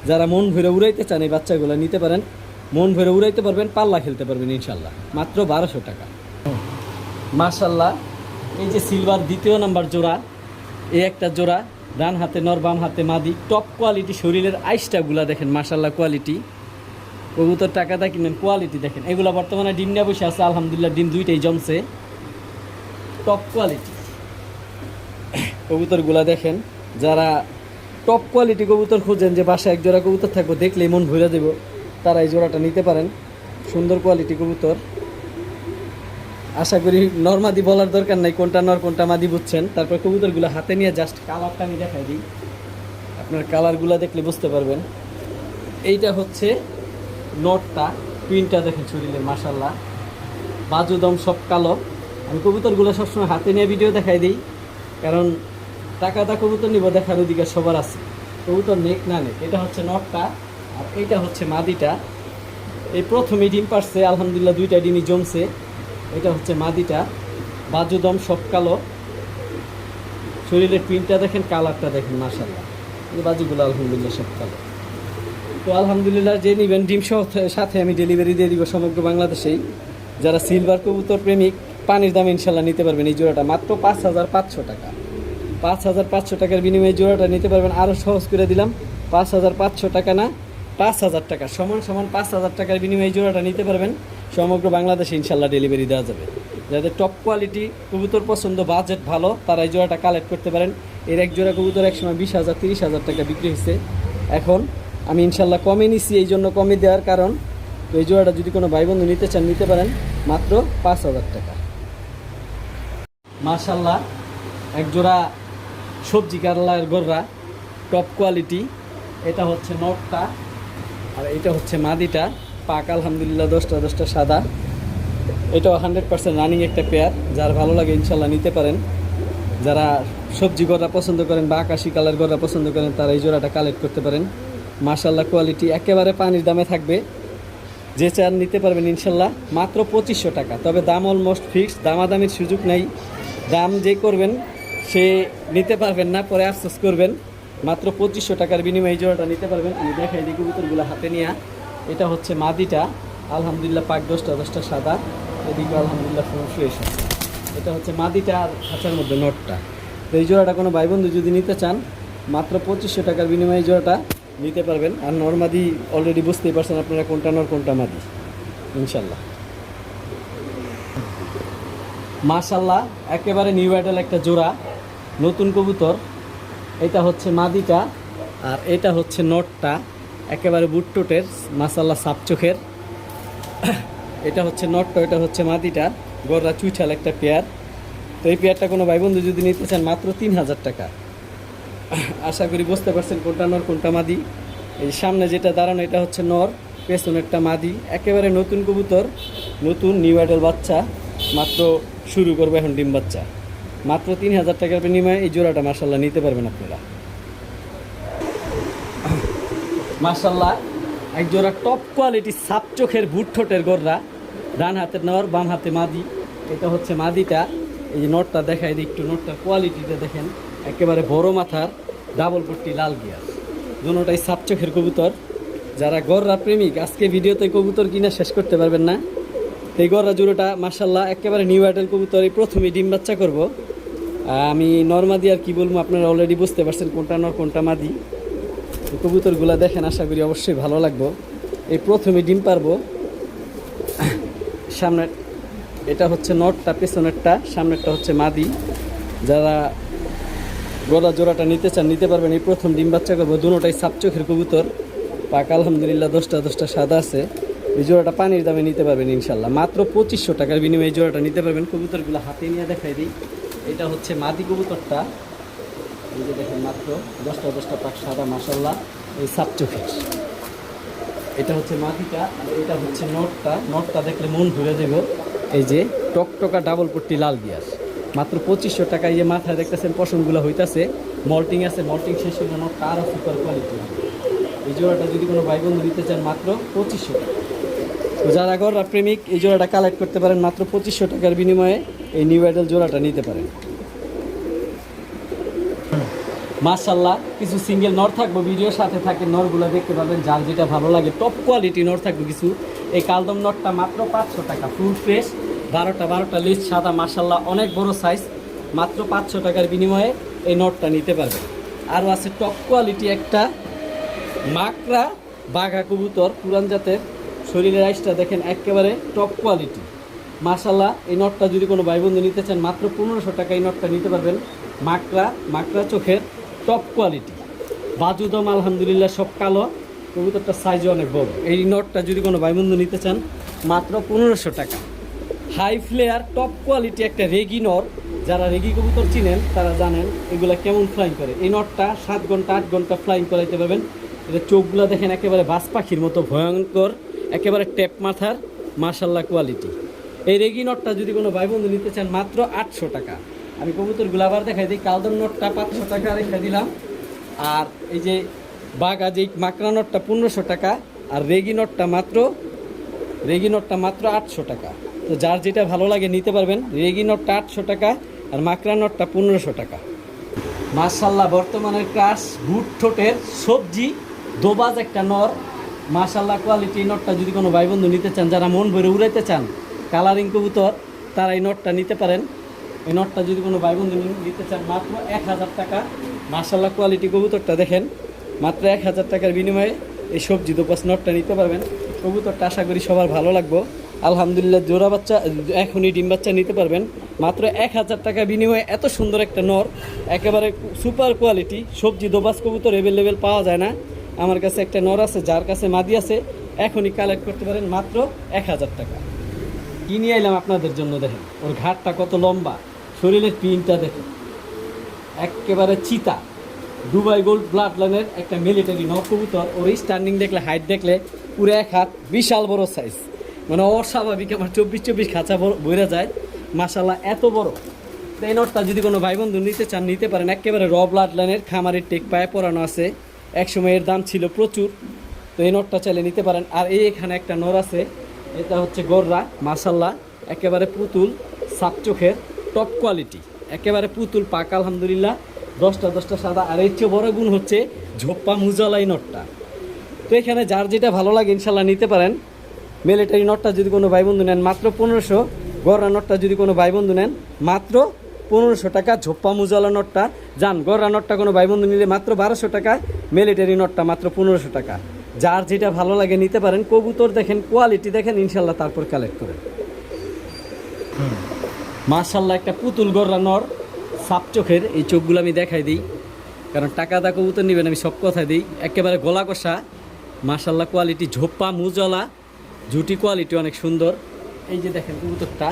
যারা মন ভরে উড়াইতে চান, এই বাচ্চাগুলো নিতে পারেন। মন ভরে উড়াইতে পারবেন, পাল্লা খেলতে পারবেন ইনশাল্লাহ, মাত্র 1200 টাকা। মাশাল্লাহ, এই যে সিলভার দ্বিতীয় নাম্বার জোড়া, এই একটা জোড়া, ডান হাতে নর বাম হাতে মাদি, টপ কোয়ালিটি। শরীরের আইসটাগুলা দেখেন মাশাল্লাহ কোয়ালিটি। কবুতর টাকাটা কিনেন, কোয়ালিটি দেখেন। এগুলো বর্তমানে ডিম নিয়ে বসে আছে আলহামদুলিল্লাহ, ডিম দুইটাই জমছে, টপ কোয়ালিটি কবুতরগুলা দেখেন। যারা টপ কোয়ালিটি কবুতর খুঁজেন, যে বাসায় এক জোড়া কবুতর থাকবো, দেখলেই মন ভরে দেবো, তারা এই জোড়াটা নিতে পারেন। সুন্দর কোয়ালিটি কবুতর। আশা করি নরমাদি বলার দরকার নাই, কোনটা নর কোনটা মাদি বুঝছেন। তারপর কবুতরগুলো হাতে নিয়ে জাস্ট কালারটা আমি দেখাই দিই, আপনার কালারগুলো দেখলে বুঝতে পারবেন। এইটা হচ্ছে নটটা, প্রিন্টটা দেখেন শরীরের মাশাল্লাহ, বাজুদম সব কালো। আমি কবুতরগুলো সবসময় হাতে নিয়ে ভিডিও দেখাই দিই, কারণ টাকাটা কবুতর নিব দেখার অধিকার সবার আছে, কবুতর নেক না নেক। এটা হচ্ছে নটটা আর এইটা হচ্ছে মাদিটা। এই প্রথমে ডিম পারছে আলহামদুলিল্লাহ, দুইটা ডিমই জমছে। এটা হচ্ছে মাদিটা, বাজুদম সব কালো, শরীরের প্রিন্টটা দেখেন, কালারটা দেখেন মাশাল্লাহ। এই বাজুগুলো আলহামদুলিল্লাহ সব কালো। তো আলহামদুলিল্লাহ, যে নেবেন ডিম সাথে আমি ডেলিভারি দিয়ে দিব সমগ্র বাংলাদেশেই। যারা সিলভার কবুতর প্রেমিক, পানির দাম ইনশাল্লাহ নিতে পারবেন। এই জোড়াটা মাত্র 5,500 টাকা। 5,500 টাকার বিনিময়ে জোড়াটা নিতে পারবেন। আরও সহজ করে দিলাম, 5,500 টাকা না, 5,000 টাকা, সমান সমান 5,000 টাকার বিনিময়ে জোড়াটা নিতে পারবেন। সমগ্র বাংলাদেশে ইনশাল্লাহ ডেলিভারি দেওয়া যাবে। যাদের টপ কোয়ালিটি কবুতর পছন্দ, বাজেট ভালো, তারা এই জোড়াটা কালেক্ট করতে পারেন। এর এক জোড়া কবুতর একসময় 20,000 30,000 টাকা বিক্রি হয়েছে, এখন আমি ইনশাল্লাহ কমে নিছি, এই জন্য কমে দেওয়ার কারণ। তো এই জোড়াটা যদি কোনো ভাই বন্ধু নিতে চান নিতে পারেন মাত্র 5,000 টাকা। মাশাল্লাহ এক জোড়া সবজি কালার গররা, টপ কোয়ালিটি। এটা হচ্ছে নটটা আর এটা হচ্ছে মাদিটা। পাক আলহামদুলিল্লাহ 10টা সাদা। এটাও 100% রানিং একটা পেয়ার। যার ভালো লাগে ইনশাল্লাহ নিতে পারেন। যারা সবজি গররা পছন্দ করেন বা আকাশি কালার গররা পছন্দ করেন তারা এই জোড়াটা কালেক্ট করতে পারেন। মাশাল্লাহ কোয়ালিটি একেবারে পানির দামে থাকবে। যে চান নিতে পারবেন ইনশাল্লাহ মাত্র 2500 টাকা। তবে দাম অলমোস্ট ফিক্সড, দামাদামির সুযোগ নেই। দাম যে করবেন সে নিতে পারবেন না, পরে আফসোস করবেন। মাত্র 2500 টাকার বিনিময়ে এই জোড়াটা নিতে পারবেন। আমি দেখাই দিই কবুতরগুলো হাতে নিয়ে। এটা হচ্ছে মাদিটা, আলহামদুলিল্লাহ পাক 10টা সাদা। এদিকে আলহামদুলিল্লাহ ফুল ফ্রেশ আছে। এটা হচ্ছে মাদিটা আর খাঁচার মধ্যে নটটা। তো এই জোড়াটা কোনো ভাই বন্ধু যদি নিতে চান মাত্র 2500 টাকার বিনিময়ে এই জোড়াটা নিতে পারবেন। আর নরমাদি অলরেডি বুঝতেই পারছেন আপনারা কোনটা নর কোনটা মাদি ইনশাল্লাহ। মাশাল্লাহ একেবারে নিউ অ্যাডাল একটা জোড়া নতুন কবুতর। এটা হচ্ছে মাদিটা আর এটা হচ্ছে নটটা, একেবারে বুটটোটের মাশাল্লাহ সাপ চোখের। এটা হচ্ছে নটটা, এটা হচ্ছে মাদিটা, গররা চুইঠাল একটা পেয়ার। তো এই পেয়ারটা কোনো ভাই বন্ধু যদি নিতে চান মাত্র 3000 টাকা। আশা করি বুঝতে পারছেন কোনটা নর কোনটা মাদি। এই সামনে যেটা দাঁড়ানো এটা হচ্ছে নর, পেছনে একটা মাদি। একেবারে নতুন কবুতর, নতুন নিউ অ্যাডাল বাচ্চা, মাত্র শুরু করবো এখন ডিম বাচ্চা। মাত্র 3000 টাকার বিনিময়ে এই জোড়াটা মাশাল্লাহ নিতে পারবেন আপনারা। মাশাল্লাহ এক জোড়া টপ কোয়ালিটি সাপ চোখের বুট ঠোঁটের গররা, ডান হাতের নর বাম হাতে মাদি। এটা হচ্ছে মাদিটা। এই যে নটটা দেখাই দিই একটু, নটটার কোয়ালিটিটা দেখেন, একেবারে বড় মাথার, ডাবল পট্টি, লাল গিয়ার, দুটোটাই সাপ চোখের কবুতর। যারা গররা প্রেমিক আজকে ভিডিওতে কবুতর কিনা শেষ করতে পারবেন না। এই গররা জোড়াটা মাশাল্লাহ একেবারে নিউ অ্যাডাল কবুতর। এই প্রথমেই ডিম বাচ্চা করবো। আমি নরমাদি আর কি বলবো, আপনারা অলরেডি বুঝতে পারছেন কোনটা নর কোনটা মাদি। কবুতরগুলা দেখেন, আশা করি অবশ্যই ভালো লাগবো। এই প্রথমে ডিম পারবো। সামনের এটা হচ্ছে নটটা, পেছনেরটা, সামনেরটা হচ্ছে মাদি। যারা গলা জোড়াটা নিতে চান নিতে পারবেন। এই প্রথম ডিম বাচ্চা করবো, দুটোটাই সাপ চোখের কবুতর। পাক আলহামদুলিল্লাহ 10টা সাদা আছে। এই জোড়াটা পানির দামে নিতে পারবেন ইনশাল্লাহ মাত্র 2500 টাকার বিনিময়ে এই জোড়াটা নিতে পারবেন। কবুতরগুলো হাতে নিয়ে দেখাই দিই। এটা হচ্ছে মাদি কবুতরটা, এই যে দেখেন মাত্র 10টা পাক সাদা মাশাল্লাহ, এই সাপ চোখের। এটা হচ্ছে মাদিটা আর এটা হচ্ছে নটটা। নটটা দেখলে মন ঘুরে দেব। এই যে টকটকা ডাবল পট্টি লাল গিয়ার, মাত্র 2500 টাকা। এই যে মাথায় দেখতেছেন পশমগুলো হইতাছে, মল্টিং আছে, মল্টিং শেষ হয়ে যেন তারও সুপার কোয়ালিটি। এই জোড়াটা যদি কোনো ভাই বন্ধু নিতে চান মাত্র 2500 টাকা। তো যারা গররা প্রেমিক এই জোড়াটা কালেক্ট করতে পারেন মাত্র 2500 টাকার বিনিময়ে এই নিউ অ্যাডাল জোড়াটা নিতে পারেন। মাশাল্লাহ কিছু সিঙ্গেল নর থাকবো, ভিডিওর সাথে থাকে নরগুলো দেখতে পাবেন, যার যেটা ভালো লাগে। টপ কোয়ালিটি নর থাকবে কিছু। এই কালদম নরটা মাত্র 500 টাকা, ফুল ফ্রেশ, 12টা লিস্ট সাদা মাশাল্লাহ, অনেক বড় সাইজ। মাত্র 500 টাকার বিনিময়ে এই নরটা নিতে পারবেন। আরও আছে টপ কোয়ালিটি একটা মাকড়া বাঘা কবুতর, পুরান জাতের, শরীরের আইসটা দেখেন একেবারে টপ কোয়ালিটি মাশাল্লাহ। এই নটটা যদি কোনো ভাই বন্ধু নিতে চান মাত্র 1500 টাকা এই নটটা নিতে পারবেন। মাকড়া চোখের টপ কোয়ালিটি, বাজুদম আলহামদুলিল্লাহ সব কালো, কবুতরটার সাইজও অনেক বড়। এই নটটা যদি কোনো ভাই বন্ধু নিতে চান মাত্র 1500 টাকা। হাই ফ্লেয়ার টপ কোয়ালিটি একটা রেগি নর, যারা রেগি কবুতর চিনেন তারা জানেন এগুলা কেমন ফ্লাইং করে। এই নটটা 7 ঘন্টা 8 ঘন্টা ফ্লাইং করাইতে পারবেন। এটা চোখগুলো দেখেন একেবারে বাজ পাখির মতো ভয়ঙ্কর, একেবারে টেপ মাথার মাশাল্লাহ কোয়ালিটি। এই রেগি নটটা যদি কোনো ভাই বন্ধু নিতে চান মাত্র 800 টাকা। আমি কবুতরগুলো আবার দেখাই দিই। কালদম নটটা 500 টাকা রেখে দিলাম, আর এই যে বাঘা যে মাকড়া নটটা 1500 টাকা, আর রেগি নটটা মাত্র 800 টাকা। তো যার যেটা ভালো লাগে নিতে পারবেন। রেগি নটটা 800 টাকা আর মাকড়া নটটা 1500 টাকা। মাশাল্লাহ বর্তমানের ক্রাশ বুট ঠোঁটের সবজি দোবাজ একটা নর, মাশাল্লাহ কোয়ালিটি। এই নটটা যদি কোনো ভাই বন্ধু নিতে চান, যারা মন ভরে উড়াইতে চান কালারিং কবুতর, তারা এই নটটা নিতে পারেন। এই নটটা যদি কোনো ভাই বন্ধু নিতে চান মাত্র 1000 টাকা। মাশাল্লাহ কোয়ালিটি কবুতরটা দেখেন, মাত্র 1000 টাকার বিনিময়ে এই সবজি দোপাস নটটা নিতে পারবেন। কবুতরটা আশা করি সবার ভালো লাগবে। আলহামদুলিল্লাহ জোড়া বাচ্চা, এখনই ডিম বাচ্চা নিতে পারবেন মাত্র 1000 টাকা বিনিময়ে। এত সুন্দর একটা নর, একেবারে সুপার কোয়ালিটি সবজি দোবাস কবুতর অ্যাভেলেবেল পাওয়া যায় না। আমার কাছে একটা নর আছে, যার কাছে মাদি আছে, এখনই কালেক্ট করতে পারেন মাত্র 1000 টাকা। কিনে আইলাম আপনাদের জন্য, দেখেন ওর ঘাটটা কত লম্বা, শরীরের পিনটা দেখেন একেবারে চিতা, দুবাই গোল্ড ব্লাড লাইনের একটা মিলিটারি নর কবুতর। ওর স্ট্যান্ডিং দেখলে, হাইট দেখলে পুরো 1 হাত, বিশাল বড় সাইজ, মানে অস্বাভাবিক। আমার 24 খাঁচা বইরা যায়, মাশাল্লাহ এত বড়। তো এই নটটা যদি কোনো ভাই বন্ধু নিতে চান নিতে পারেন, একেবারে র ব্লাড লাইনের, খামারের টেক পায়ে পরানো আছে, একসময় এর দাম ছিল প্রচুর। তো এই নটটা চাইলে নিতে পারেন। আর এই এখানে একটা নর আছে, এটা হচ্ছে গররা, মাশাল্লাহ একেবারে পুতুল, সাপ চোখের, টপ কোয়ালিটি, একেবারে পুতুল পাক আলহামদুলিল্লাহ, 10টা সাদা। আর এর চেয়ে বড় গুণ হচ্ছে ঝোপ্পা মুজালাই নটটা। তো এখানে যার যেটা ভালো লাগে ইনশাল্লাহ নিতে পারেন। মিলিটারি নটটা যদি কোনো ভাই বন্ধু নেন মাত্র 1500, গররা নটটা যদি কোনো ভাই বন্ধু নেন মাত্র 1500 টাকা। ঝোপ্পা মুজালা নটটা যান, গররা নটটা কোনো ভাই বন্ধু নিলে মাত্র 1200 টাকা, মিলিটারি নটটা মাত্র 1500 টাকা। যার যেটা ভালো লাগে নিতে পারেন। কবুতর দেখেন, কোয়ালিটি দেখেন, ইনশাল্লাহ তারপর কালেক্ট করেন। মাশাল্লাহ একটা পুতুল গররা নর, সাপ চোখের। এই চোখগুলো আমি দেখাই দিই, কারণ টাকা দা কবুতর নেবেন আমি সব কথা দিই। একেবারে গলা কষা, মাশাল্লাহ কোয়ালিটি, ঝোপ্পা মুজলা, ঝুটি কোয়ালিটি অনেক সুন্দর। এই যে দেখেন কবুতরটা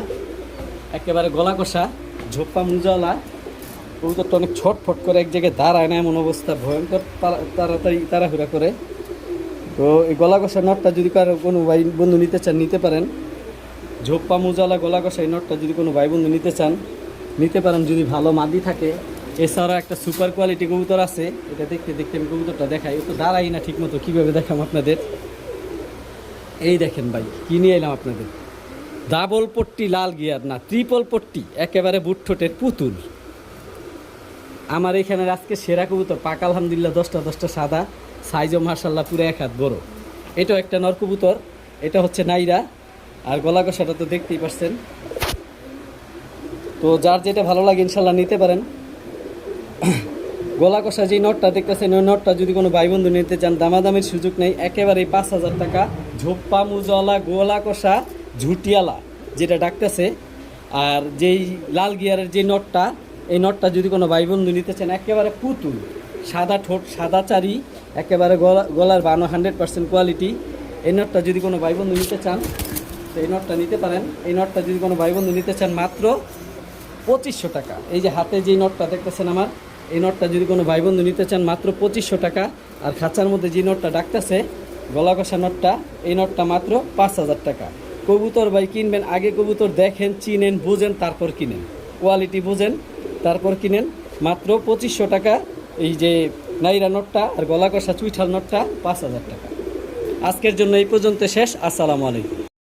একেবারে গলা কষা, ঝোপ্পা মুজলা। কবুতরটা অনেক ছটফট করে, এক জায়গায় দাঁড়ায় না এমন অবস্থা, ভয়ঙ্কর তাড়াতাড়ি তাড়াহুড়া করে। তো এই গলা কষা নটটা যদি কারো কোনো ভাই বন্ধু নিতে চান নিতে পারেন। ঝোপ্পা মুজালা গলা কষা এই নটটা যদি কোনো ভাই বন্ধু নিতে চান নিতে পারেন, যদি ভালো মাদি থাকে। এছাড়া একটা সুপার কোয়ালিটি কবুতর আছে, এটা দেখতে দেখতে আমি কবুতরটা দেখাই। ও তো দাঁড়াই না ঠিক মতো, কীভাবে দেখাম আপনাদের। এই দেখেন ভাই, কি নিয়ে এলাম আপনাদের, ডাবল পট্টি লাল গিয়ার না, ট্রিপল পট্টি, একেবারে বুটঠোঁটের পুতুল। আমার এখানের আজকে সেরা কবুতর, পাক আলহামদুলিল্লাহ, 10টা সাদা, সাইজও মাশাল্লাহ পুরো 1 হাত বড়। এটাও একটা নর কবুতর, এটা হচ্ছে নাইরা। আর গলা কষাটা তো দেখতেই পাচ্ছেন। তো যার যেটা ভালো লাগে ইনশাল্লাহ নিতে পারেন। গলা কষা যে নটটা দেখতেছেন, ওই নটটা যদি কোনো ভাই বন্ধু নিতে চান দামাদামির সুযোগ নেই, একেবারেই 5000 টাকা। ঝোপ্পা মুজলা গলা কষা ঝুটিয়ালা যেটা ডাকতেছে। আর যেই লাল গিয়ারের যে নটটা, এই নটটা যদি কোনো ভাই বন্ধু নিতে চান, একেবারে পুতুল, সাদা ঠোঁট, সাদা চারি, একেবারে গলার বানো 100% কোয়ালিটি। এই নটটা যদি কোনো ভাই বন্ধু নিতে চান তো এই নটটা নিতে পারেন। এই নটটা যদি কোনো ভাই বন্ধু নিতে চান মাত্র 2500 টাকা। এই যে হাতে যেই নটটা দেখতেছেন আমার, এই নটটা যদি কোনো ভাই বন্ধু নিতে চান মাত্র 2500 টাকা। আর খাঁচার মধ্যে যে নটটা ডাকতেছে, গলা কষা নটটা, এই নটটা মাত্র 5000 টাকা। কবুতর ভাই কিনবেন, আগে কবুতর দেখেন, চিনেন, বুঝেন, তারপর কিনেন, কোয়ালিটি বুঝেন, তারপর কিনেন। মাত্র 2500 টাকা এই যে নাইরা নটটা আর গলা কষা চুইঠাল নটটা 5000 টাকা। আজকের জন্য এই পর্যন্ত শেষ। আসসালামু আলাইকুম।